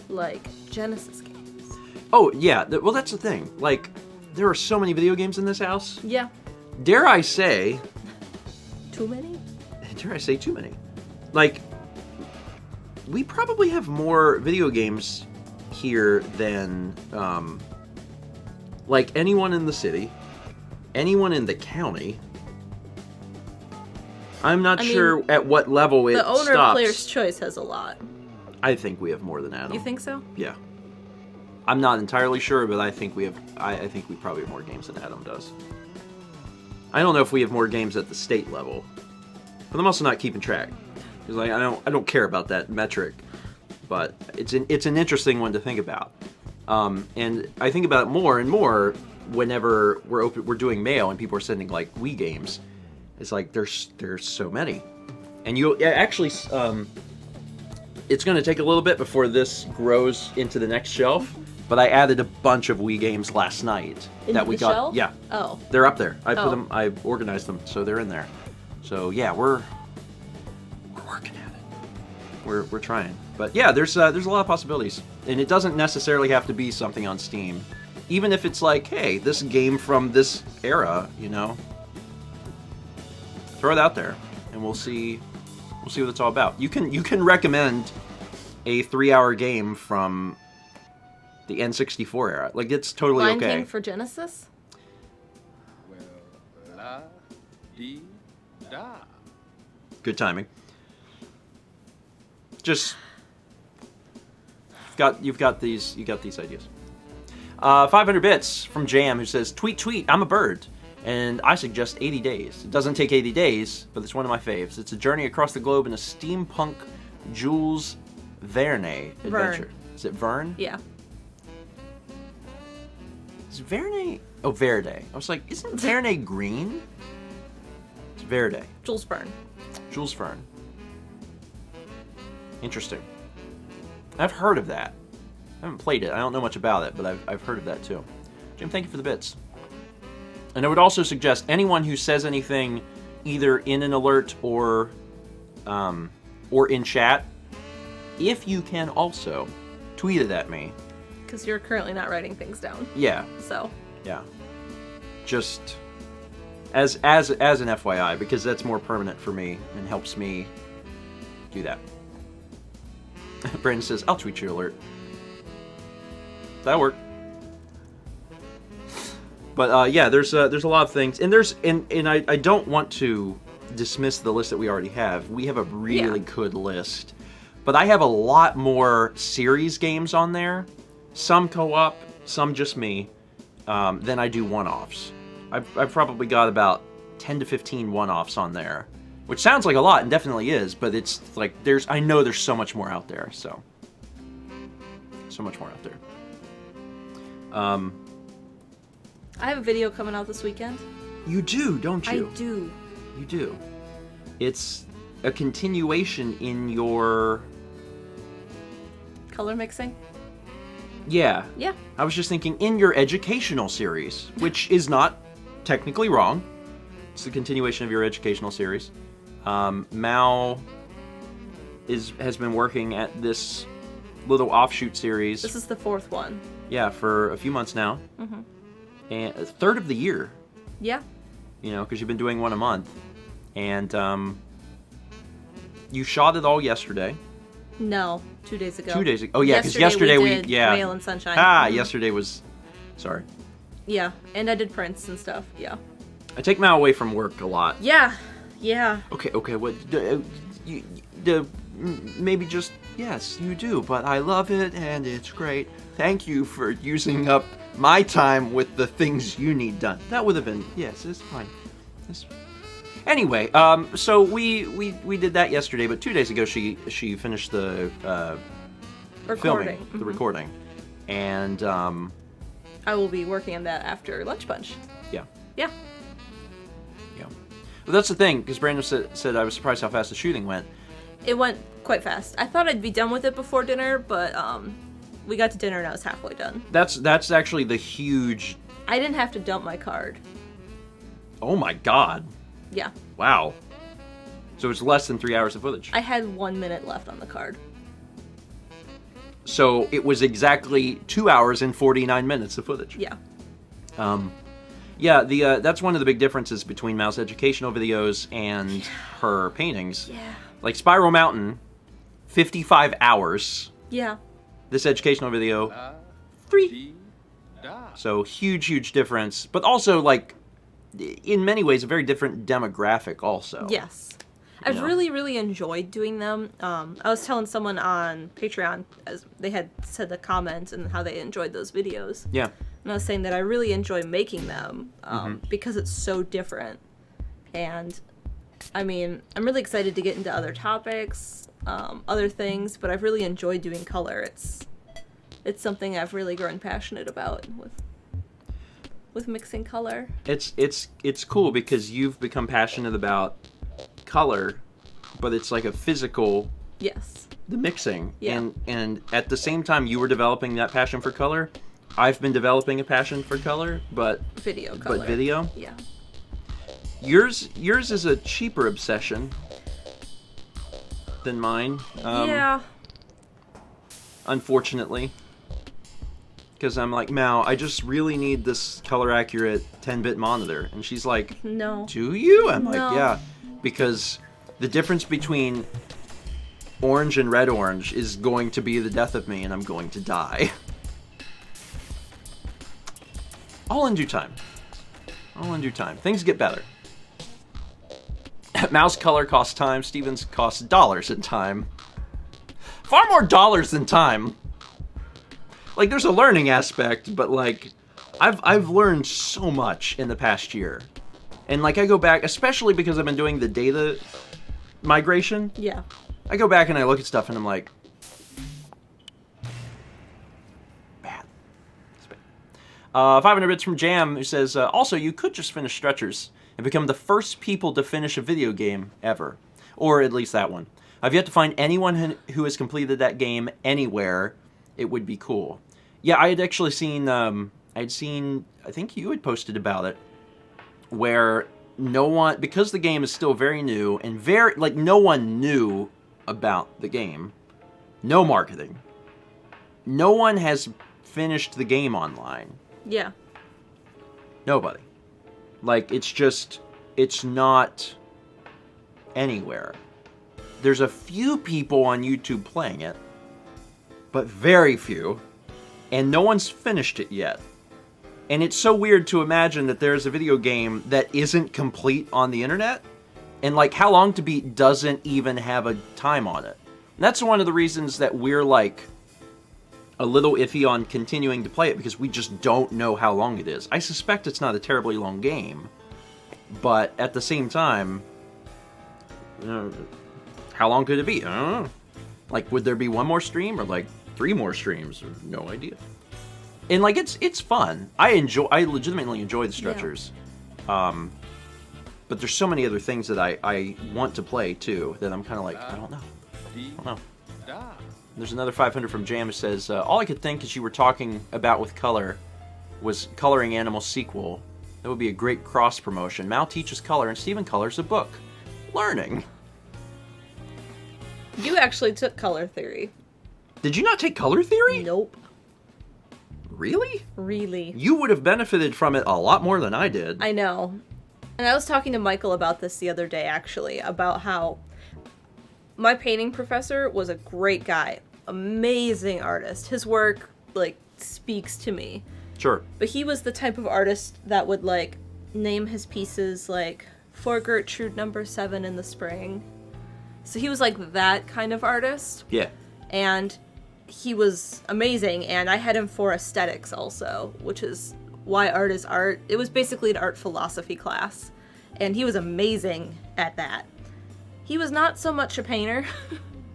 like Genesis games. Oh, yeah. Well, that's the thing. Like, there are so many video games in this house. Yeah. Dare I say... Too many? Dare I say too many? Like, we probably have more video games here than, like, anyone in the city, anyone in the county. I'm not sure at what level it stops. The owner of Player's Choice has a lot. I think we have more than Adam. You think so? Yeah. I'm not entirely sure, but I think we have. I think we probably have more games than Adam does. I don't know if we have more games at the state level, but I'm also not keeping track, because like I don't care about that metric. But it's an interesting one to think about, and I think about it more and more whenever we're doing mail and people are sending like Wii games. It's like there's so many, and you actually it's going to take a little bit before this grows into the next shelf, but I added a bunch of Wii games last night that we got. Shelf? Yeah. Oh. They're up there. I organized them, so they're in there. So yeah, we're working at it. We're trying. But yeah, there's a lot of possibilities. And it doesn't necessarily have to be something on Steam. Even if it's like, hey, this game from this era, you know, throw it out there and we'll see what it's all about. You can recommend a 3-hour game from the N64 era. Like, it's totally Lion okay. King for Genesis? Well, la dee da. Good timing. Just you've got these ideas. 500 bits from Jam, who says, tweet, I'm a bird. And I suggest 80 Days. It doesn't take 80 days, but it's one of my faves. It's a journey across the globe in a steampunk Jules Verne adventure. Is it Verne? Yeah. Is Verne? Oh, Verde. I was like, isn't Verne green? It's Verde. Jules Verne. Jules Verne. Interesting. I've heard of that. I haven't played it. I don't know much about it, but I've heard of that too. Jim, thank you for the bits. And I would also suggest anyone who says anything either in an alert or in chat, if you can also tweet it at me. Because you're currently not writing things down. Yeah. So. Yeah. Just as an FYI, because that's more permanent for me and helps me do that. Brandon says, I'll tweet your alert. That'll work. But yeah, there's a lot of things, and I don't want to dismiss the list that we already have. We have a really good list, but I have a lot more series games on there, some co-op, some just me, than I do one-offs. I've probably got about 10 to 15 one-offs on there, which sounds like a lot, and definitely is, but it's like I know there's so much more out there, so much more out there. I have a video coming out this weekend. You do, don't you? I do. You do. It's a continuation in your... Color mixing? Yeah. Yeah. I was just thinking in your educational series, which is not technically wrong. It's the continuation of your educational series. Mal has been working at this little offshoot series. This is the 4th one. Yeah, for a few months now. Mm-hmm. And a third of the year. Yeah. You know, because you've been doing one a month. And you shot it all yesterday. No, 2 days ago. 2 days ago. Oh, yeah, because yesterday we did Rail and Sunshine. Yesterday was... Sorry. Yeah, and I did prints and stuff, yeah. I take Mal away from work a lot. Yeah. Okay, what... maybe just... Yes, you do, but I love it, and it's great. Thank you for using up my time with the things you need done. That would have been... Yes, it's fine. Anyway, so we did that yesterday, but 2 days ago she finished the Recording. filming, the recording, and I will be working on that after Lunch Bunch. Yeah. Yeah. Well, that's the thing, because Brandon said I was surprised how fast the shooting went. It went quite fast. I thought I'd be done with it before dinner, but we got to dinner and I was halfway done. That's actually the huge... I didn't have to dump my card. Oh my god. Yeah. Wow. So it's less than 3 hours of footage. I had 1 minute left on the card. So it was exactly 2 hours and 49 minutes of footage. Yeah. Yeah, that's one of the big differences between Mal's educational videos and her paintings. Yeah. Like Spiral Mountain, 55 hours. Yeah. This educational video, La 3. dee da. So huge difference, but also like in many ways a very different demographic also. Yes. I've know? really enjoyed doing them. I was telling someone on Patreon, as they had said the comments and how they enjoyed those videos. Yeah. And I was saying that I really enjoy making them because it's so different. And I mean, I'm really excited to get into other topics, other things, but I've really enjoyed doing color. It's something I've really grown passionate about with mixing color. It's cool because you've become passionate about color, but it's like a physical Yes. the mixing. Yeah. And at the same time you were developing that passion for color, I've been developing a passion for color, but Video color. But video? Yeah. Yours is a cheaper obsession than mine. Yeah. Unfortunately. Because I'm like, Mal, I just really need this color accurate 10-bit monitor. And she's like, No. do you? I'm like, No. yeah. Because the difference between orange and red orange is going to be the death of me, and I'm going to die. All in due time. All in due time. Things get better. Mal's color costs time. Steven's costs dollars in time. Far more dollars than time. Like, there's a learning aspect, but, like, I've learned so much in the past year. And, like, I go back, especially because I've been doing the data migration. Yeah. I go back and I look at stuff and I'm like, bad. It's bad. 500 bits from Jam, who says, also, you could just finish Stretchers and become the first people to finish a video game ever. Or at least that one. I've yet to find anyone who has completed that game anywhere. It would be cool. Yeah, I had actually seen, I think you had posted about it, where no one, because the game is still very new, and very, like, no one knew about the game. No marketing. No one has finished the game online. Yeah. Nobody. Like, it's not anywhere. There's a few people on YouTube playing it, but very few, and no one's finished it yet. And it's so weird to imagine that there's a video game that isn't complete on the internet, and like How Long to Beat doesn't even have a time on it. And that's one of the reasons that we're like a little iffy on continuing to play it, because we just don't know how long it is. I suspect it's not a terribly long game, but at the same time, how long could it be? I don't know. Like, would there be one more stream or like 3 more streams? No idea. And like, it's fun. I legitimately enjoy the Stretchers. Yeah. But there's so many other things that I want to play too that I'm kind of like, I don't know. There's another 500 from Jam who says, all I could think as you were talking about with color was Coloring Animals sequel. That would be a great cross promotion. Mal teaches color and Steven colors a book. Learning. You actually took color theory. Did you not take color theory? Nope. Really? Really. You would have benefited from it a lot more than I did. I know. And I was talking to Michael about this the other day, actually, about how my painting professor was a great guy. Amazing artist. His work, like, speaks to me. Sure. But he was the type of artist that would, like, name his pieces, like, For Gertrude number 7 in the spring. So he was, like, that kind of artist. Yeah. And he was amazing, and I had him for aesthetics also, which is why art is art. It was basically an art philosophy class, and he was amazing at that. He was not so much a painter.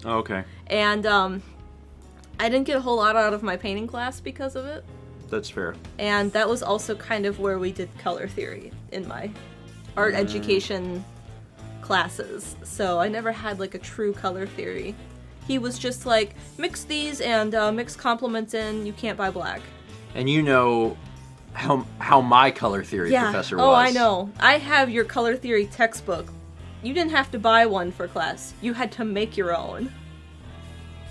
Oh, okay. And I didn't get a whole lot out of my painting class because of it. That's fair. And that was also kind of where we did color theory in my art education classes. So I never had like a true color theory. He was just like, mix these and mix complements in, you can't buy black. And you know how my color theory professor was. Oh, I know. I have your color theory textbook. You didn't have to buy one for class. You had to make your own.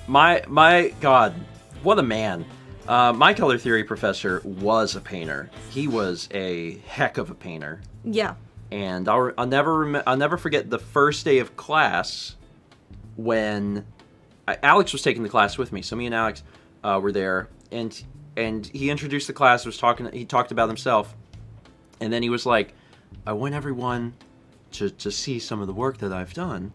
My God, what a man. My color theory professor was a painter. He was a heck of a painter. Yeah. And I'll never forget the first day of class when Alex was taking the class with me. So me and Alex were there, and he introduced the class. He talked about himself, and then he was like, "I want everyone to see some of the work that I've done."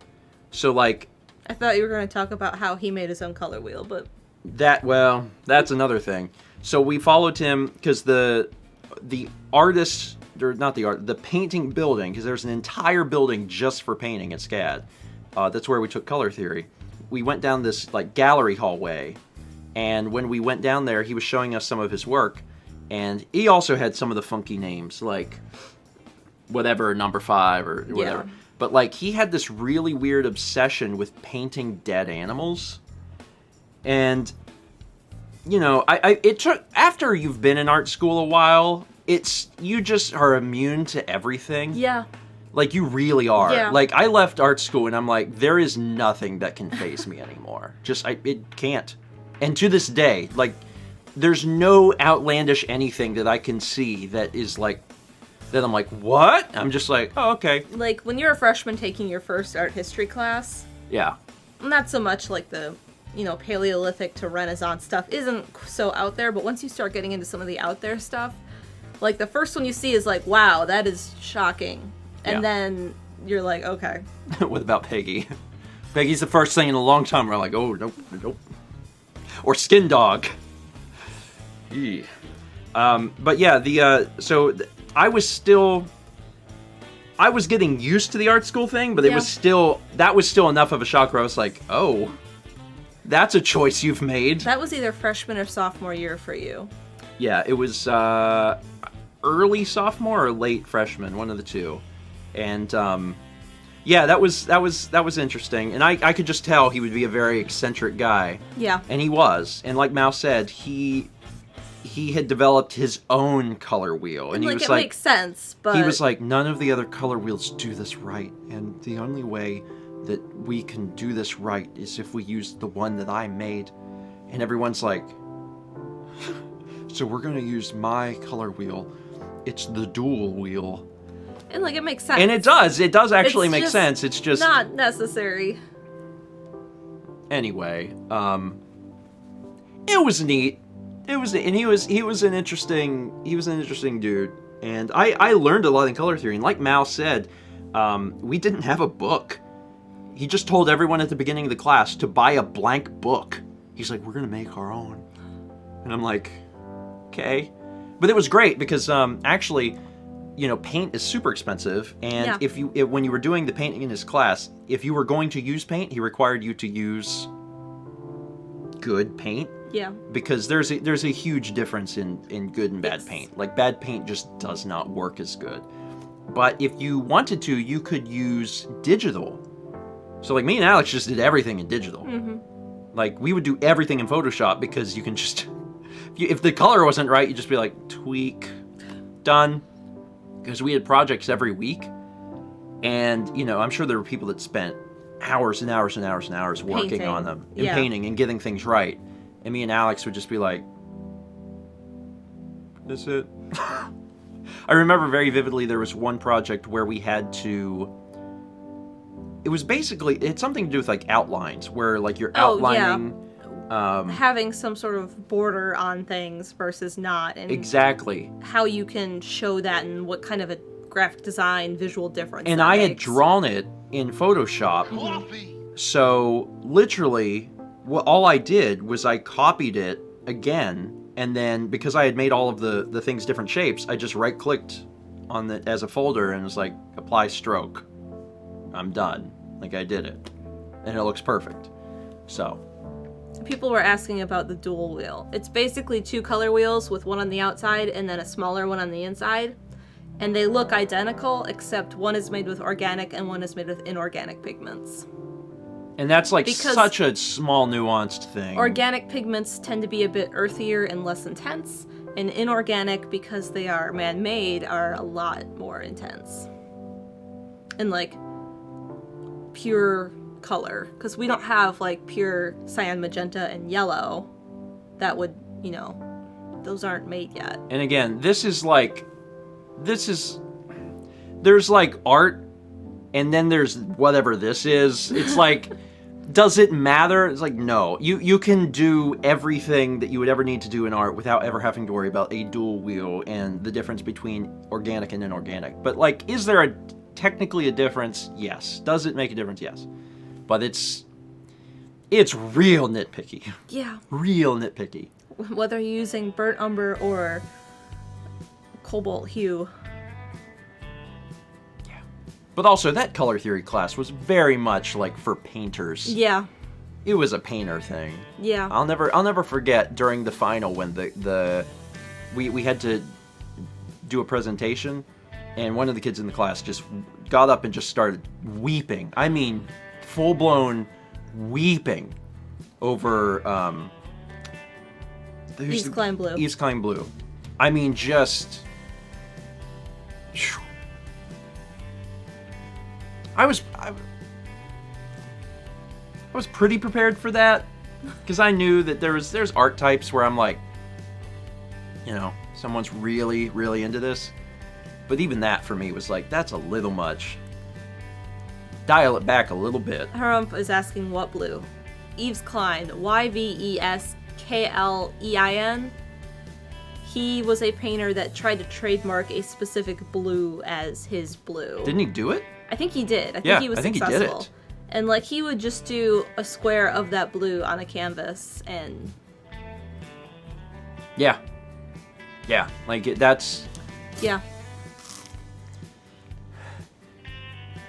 So like, I thought you were going to talk about how he made his own color wheel, but that's another thing. So we followed him because the artist, or not the painting building, because there's an entire building just for painting at SCAD. That's where we took color theory. We went down this like gallery hallway, and when we went down there, he was showing us some of his work, and he also had some of the funky names, like whatever, number 5 or whatever. Yeah. But like, he had this really weird obsession with painting dead animals. And, you know, it took, after you've been in art school a while, you just are immune to everything. Yeah. Like, you really are. Yeah. Like, I left art school and I'm like, there is nothing that can faze me anymore. It can't. And to this day, like, there's no outlandish anything that I can see that is like, that I'm like, what? I'm just like, oh, okay. Like, when you're a freshman taking your first art history class, Yeah. not so much like the, you know, Paleolithic to Renaissance stuff isn't so out there, but once you start getting into some of the out there stuff, like, the first one you see is like, wow, that is shocking. And then you're like, okay. What about Peggy? Peggy's the first thing in a long time we're like, oh, nope, nope. Or Skin Dog. Yeah. But yeah, I was getting used to the art school thing, but that was still enough of a shock where I was like, oh, that's a choice you've made. That was either freshman or sophomore year for you. Yeah, it was early sophomore or late freshman, one of the two. And yeah, that was interesting. And I could just tell he would be a very eccentric guy. Yeah. And he was. And like Mal said, he had developed his own color wheel. And he was like, makes sense, but he was like, none of the other color wheels do this right. And the only way that we can do this right is if we use the one that I made. And everyone's like, so we're going to use my color wheel. It's the dual wheel. And like, it makes sense. And it does actually make sense. It's just not necessary. Anyway, it was neat. He was an interesting dude. And I learned a lot in color theory. And like Mal said, we didn't have a book. He just told everyone at the beginning of the class to buy a blank book. He's like, we're gonna make our own. And I'm like, okay. But it was great because actually, you know, paint is super expensive, and when you were doing the painting in his class, if you were going to use paint, he required you to use good paint. Yeah. Because there's a huge difference in good and bad paint. Like, bad paint just does not work as good. But if you wanted to, you could use digital. So like me and Alex just did everything in digital. Mm-hmm. Like, we would do everything in Photoshop because you can just, if the color wasn't right, you'd just be like, tweak, done. Because we had projects every week, and, you know, I'm sure there were people that spent hours and hours and hours and hours working on them, and painting and getting things right. And me and Alex would just be like, that's it. I remember very vividly there was one project where we had to, it had something to do with, like, outlines, where, like, you're outlining... having some sort of border on things versus not, and exactly how you can show that and what kind of a graphic design visual difference. And I had drawn it in Photoshop, so literally, all I did was I copied it again, and then because I had made all of the things different shapes, I just right-clicked on it as a folder and was like, apply stroke. I'm done. Like, I did it, and it looks perfect. So. People were asking about the dual wheel. It's basically two color wheels with one on the outside and then a smaller one on the inside. And they look identical, except one is made with organic and one is made with inorganic pigments. And that's like such a small nuanced thing. Organic pigments tend to be a bit earthier and less intense, and inorganic, because they are man-made, are a lot more intense. And like pure color, because we don't have like pure cyan, magenta, and yellow that would, you know, those aren't made yet. And again, there's like art, and then there's whatever this is. It's like, does it matter? It's like, no. You can do everything that you would ever need to do in art without ever having to worry about a dual wheel and the difference between organic and inorganic. But like, is there technically a difference? Yes. Does it make a difference? Yes. But it's real nitpicky. Yeah. Real nitpicky. Whether you're using burnt umber or cobalt hue. Yeah. But also, that color theory class was very much like for painters. Yeah. It was a painter thing. Yeah. I'll never forget during the final when we had to do a presentation, and one of the kids in the class just got up and just started weeping. I mean, full-blown weeping over East Klein Blue. East Klein Blue. I mean, just... I was pretty prepared for that, because I knew that there's art types where I'm like, you know, someone's really, really into this. But even that for me was like, that's a little much. Dial it back a little bit. Harump is asking what blue? Yves Klein, Yvesklein. He was a painter that tried to trademark a specific blue as his blue. Didn't he do it? I think he did. I think he was successful. He did it. And like he would just do a square of that blue on a canvas and... Yeah. Yeah, like that's... Yeah.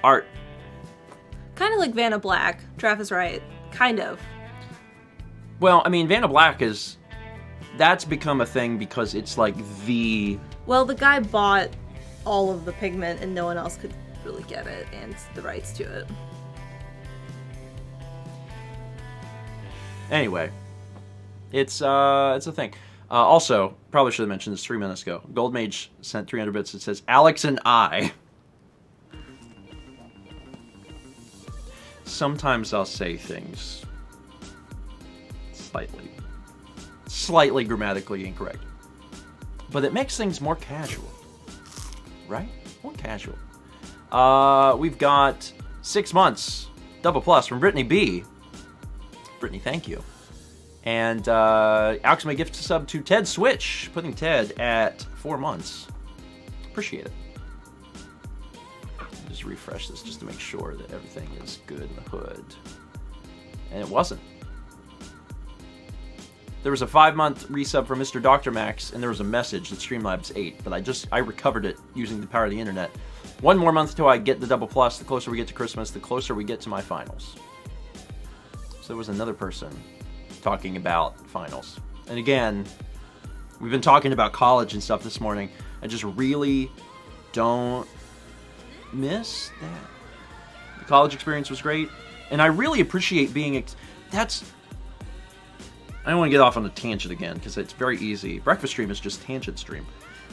Art. Kind of like Vanna Black. Trav is right. Kind of. Well, I mean, Vanna Black is... That's become a thing because it's like the... Well, the guy bought all of the pigment and no one else could really get it and the rights to it. Anyway. It's a thing. Also, probably should have mentioned this 3 minutes ago. Gold Mage sent 300 bits. It says, Alex and I. Sometimes I'll say things slightly grammatically incorrect. But it makes things more casual. Right? More casual. We've got 6 months. Double plus from Brittany B. Brittany, thank you. And Alex may gift a sub to Ted Switch, putting Ted at 4 months. Appreciate it. Just refresh this just to make sure that everything is good in the hood. And it wasn't. There was a 5-month resub from Mr. Dr. Max, and there was a message that Streamlabs ate, but I recovered it using the power of the internet. 1 more month till I get the double plus. The closer we get to Christmas, the closer we get to my finals. So there was another person talking about finals. And again, we've been talking about college and stuff this morning. I just really don't miss that. The college experience was great, and I really appreciate being I don't want to get off on a tangent again because it's very easy. Breakfast stream is just tangent stream.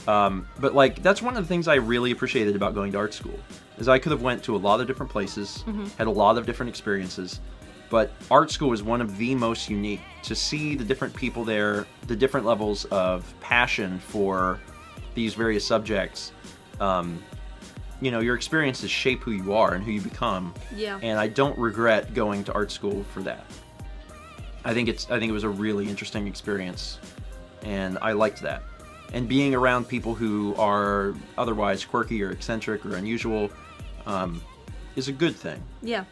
But like that's one of the things I really appreciated about going to art school is I could have went to a lot of different places, had a lot of different experiences, but art school is one of the most unique. To see the different people there, the different levels of passion for these various subjects. You know, your experiences shape who you are and who you become. Yeah. And I don't regret going to art school for that. I think it was a really interesting experience, and I liked that. And being around people who are otherwise quirky or eccentric or unusual is a good thing. Yeah.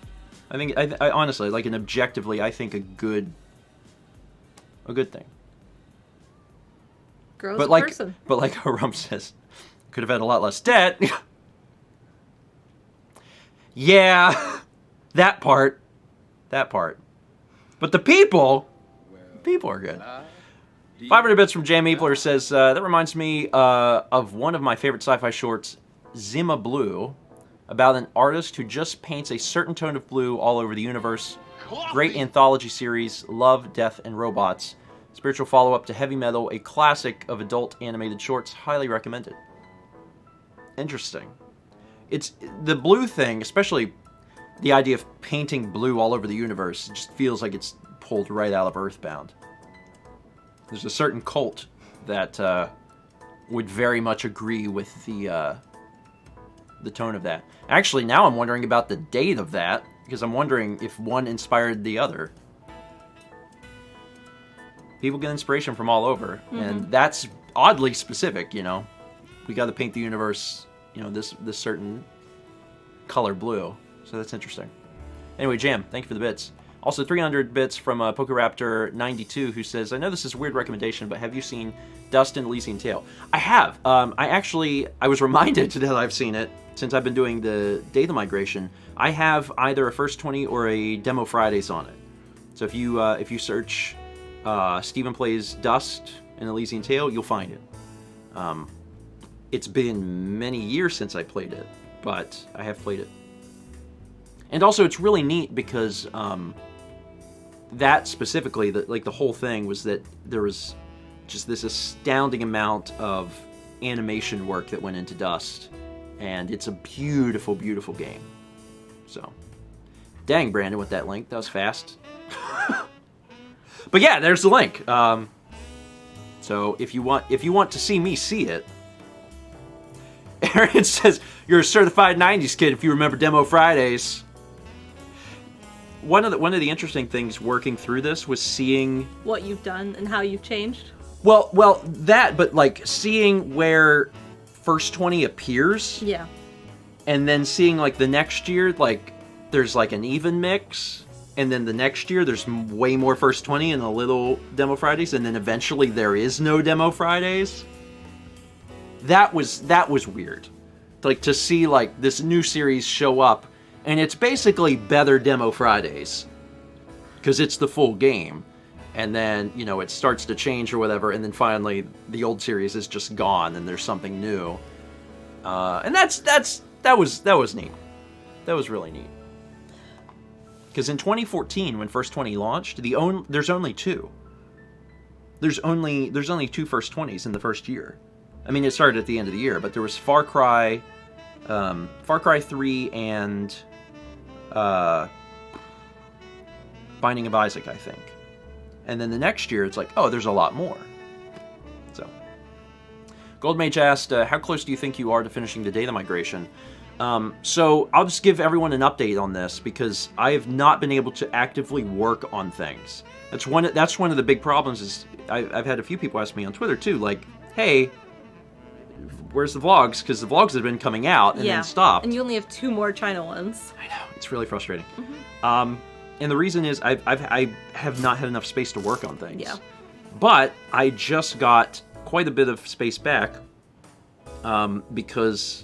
I think I honestly, like, and objectively, I think a good thing. Grows a person. But like Harump says, could have had a lot less debt. Yeah, that part. But the people are good. 500 bits from Jam Eepler says, that reminds me of one of my favorite sci-fi shorts, Zima Blue, about an artist who just paints a certain tone of blue all over the universe. Great anthology series, Love, Death, and Robots. Spiritual follow-up to Heavy Metal, a classic of adult animated shorts, highly recommended. Interesting. It's the blue thing, especially the idea of painting blue all over the universe, it just feels like it's pulled right out of Earthbound. There's a certain cult that would very much agree with the tone of that. Actually, now I'm wondering about the date of that, because I'm wondering if one inspired the other. People get inspiration from all over, and that's oddly specific, you know. We got to paint the universe, you know, this certain color blue. So that's interesting. Anyway, Jam, thank you for the bits. Also, 300 bits from PokeRaptor92, who says, I know this is a weird recommendation, but have you seen Dust and Elysian Tale? I have. I was reminded that I've seen it since I've been doing the data migration. I have either a First 20 or a Demo Fridays on it. So if you search Stephen Plays Dust and Elysian Tale, you'll find it. It's been many years since I played it, but I have played it. And also, it's really neat because that specifically, the whole thing was that there was just this astounding amount of animation work that went into Dust, and it's a beautiful, beautiful game. So, dang, Brandon, with that link, that was fast. But yeah, there's the link. So if you want to see me see it, Aaron says you're a certified '90s kid if you remember Demo Fridays. One of the interesting things working through this was seeing what you've done and how you've changed. Well, that, but like seeing where First 20 appears. Yeah. And then seeing like the next year, like there's like an even mix, and then the next year there's way more First 20 and a little Demo Fridays, and then eventually there is no Demo Fridays. That was weird. Like to see like this new series show up, and it's basically better Demo Fridays because it's the full game. And then, you know, it starts to change or whatever, and then finally the old series is just gone and there's something new. And that was neat. That was really neat. Because in 2014, when First 20 launched, there's only two. There's only two First 20s in the first year. I mean, it started at the end of the year, but there was Far Cry 3 and Binding of Isaac, I think. And then the next year, it's like, oh, there's a lot more. So, Goldmage asked, how close do you think you are to finishing the data migration? So I'll just give everyone an update on this because I have not been able to actively work on things. That's one of the big problems. Is I've had a few people ask me on Twitter too, like, hey, where's the vlogs? Because the vlogs have been coming out and then stopped. And you only have 2 more China ones. I know, it's really frustrating. Mm-hmm. And the reason is I have not had enough space to work on things. Yeah. But I just got quite a bit of space back because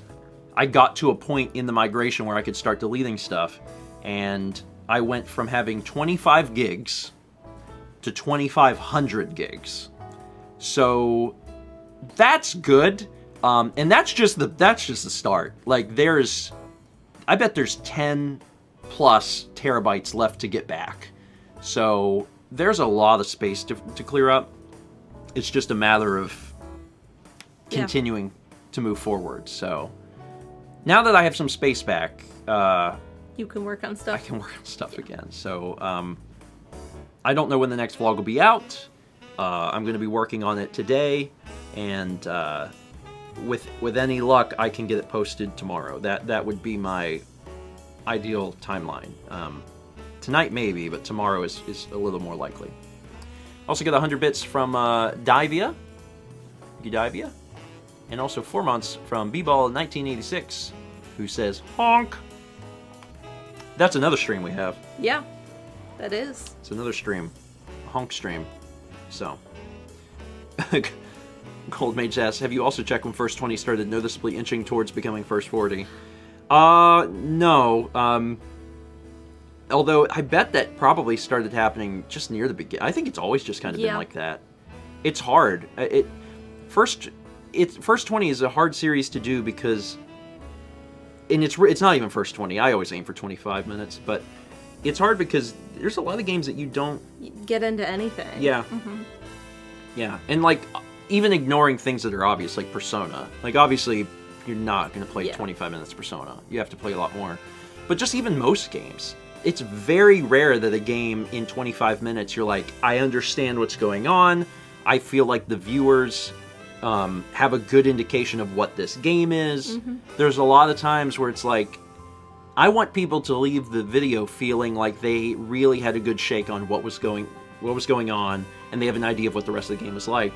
I got to a point in the migration where I could start deleting stuff, and I went from having 25 gigs to 2,500 gigs. So that's good, and that's just the start. Like I bet there's 10 plus terabytes left to get back. So there's a lot of space to clear up. It's just a matter of continuing to move forward. So now that I have some space back, you can work on stuff. I can work on stuff again. So I don't know when the next vlog will be out. I'm going to be working on it today, and with any luck, I can get it posted tomorrow. That would be my ideal timeline. Tonight maybe, but tomorrow is a little more likely. Also got 100 bits from Divia. Thank you, Divia. And also 4 months from B-Ball1986, who says, honk. That's another stream we have. Yeah, that is. It's another stream. A honk stream. So. Goldmage asks, have you also checked when First 20 started noticeably inching towards becoming First 40? No. Although I bet that probably started happening just near the beginning. I think it's always just kind of been like that. It's hard. First 20 is a hard series to do because, and it's not even First 20. I always aim for 25 minutes, but it's hard because there's a lot of games that you don't get into anything. Yeah. Mm-hmm. Yeah, and like even ignoring things that are obvious, like Persona. Like obviously, you're not going to play 25 minutes of Persona. You have to play a lot more. But just even most games, it's very rare that a game in 25 minutes you're like, I understand what's going on. I feel like the viewers have a good indication of what this game is. Mm-hmm. There's a lot of times where it's like, I want people to leave the video feeling like they really had a good shake on what was going on, and they have an idea of what the rest of the game is like.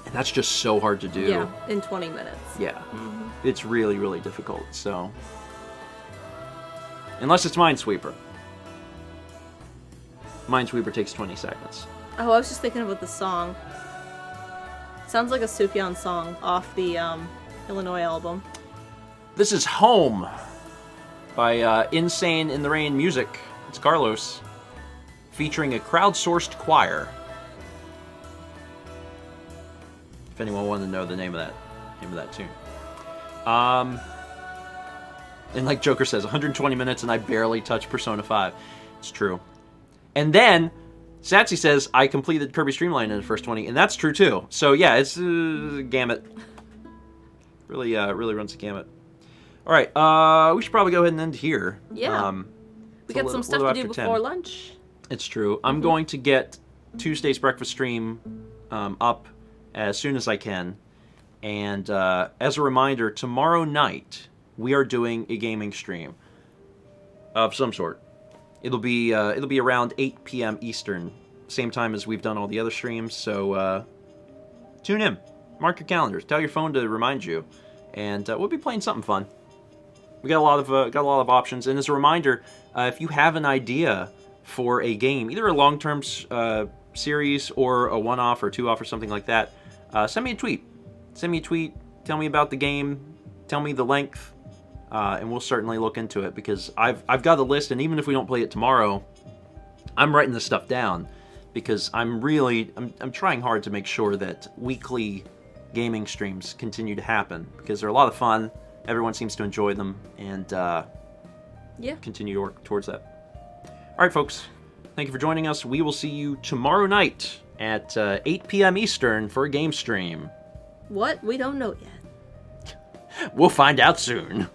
And that's just so hard to do. Yeah, in 20 minutes. Yeah. Mm-hmm. It's really, really difficult, so. Unless it's Minesweeper. Minesweeper takes 20 seconds. Oh, I was just thinking about the song. Sounds like a Sufjan song off the Illinois album. This is Home by Insane in the Rain Music. It's Carlos, featuring a crowdsourced choir. If anyone wanted to know the name of that tune. And like Joker says, 120 minutes and I barely touched Persona 5. It's true. And then Satsy says, I completed Kirby Streamline in the first 20, and that's true too. So yeah, it's gamut. Really runs the gamut. All right, we should probably go ahead and end here. Yeah. We got some stuff to do before lunch. It's true. I'm going to get Tuesday's breakfast stream up as soon as I can. And as a reminder, tomorrow night we are doing a gaming stream of some sort. It'll be around 8 p.m. Eastern, same time as we've done all the other streams. So tune in, mark your calendars, tell your phone to remind you, and we'll be playing something fun. We got a lot of options. And as a reminder, if you have an idea for a game, either a long-term series or a one-off or two-off or something like that, send me a tweet. Send me a tweet. Tell me about the game. Tell me the length. And we'll certainly look into it, because I've got a list, and even if we don't play it tomorrow, I'm writing this stuff down, because I'm trying hard to make sure that weekly gaming streams continue to happen, because they're a lot of fun. Everyone seems to enjoy them, and continue to work towards that. All right, folks. Thank you for joining us. We will see you tomorrow night at 8 p.m. Eastern for a game stream. What? We don't know yet. We'll find out soon.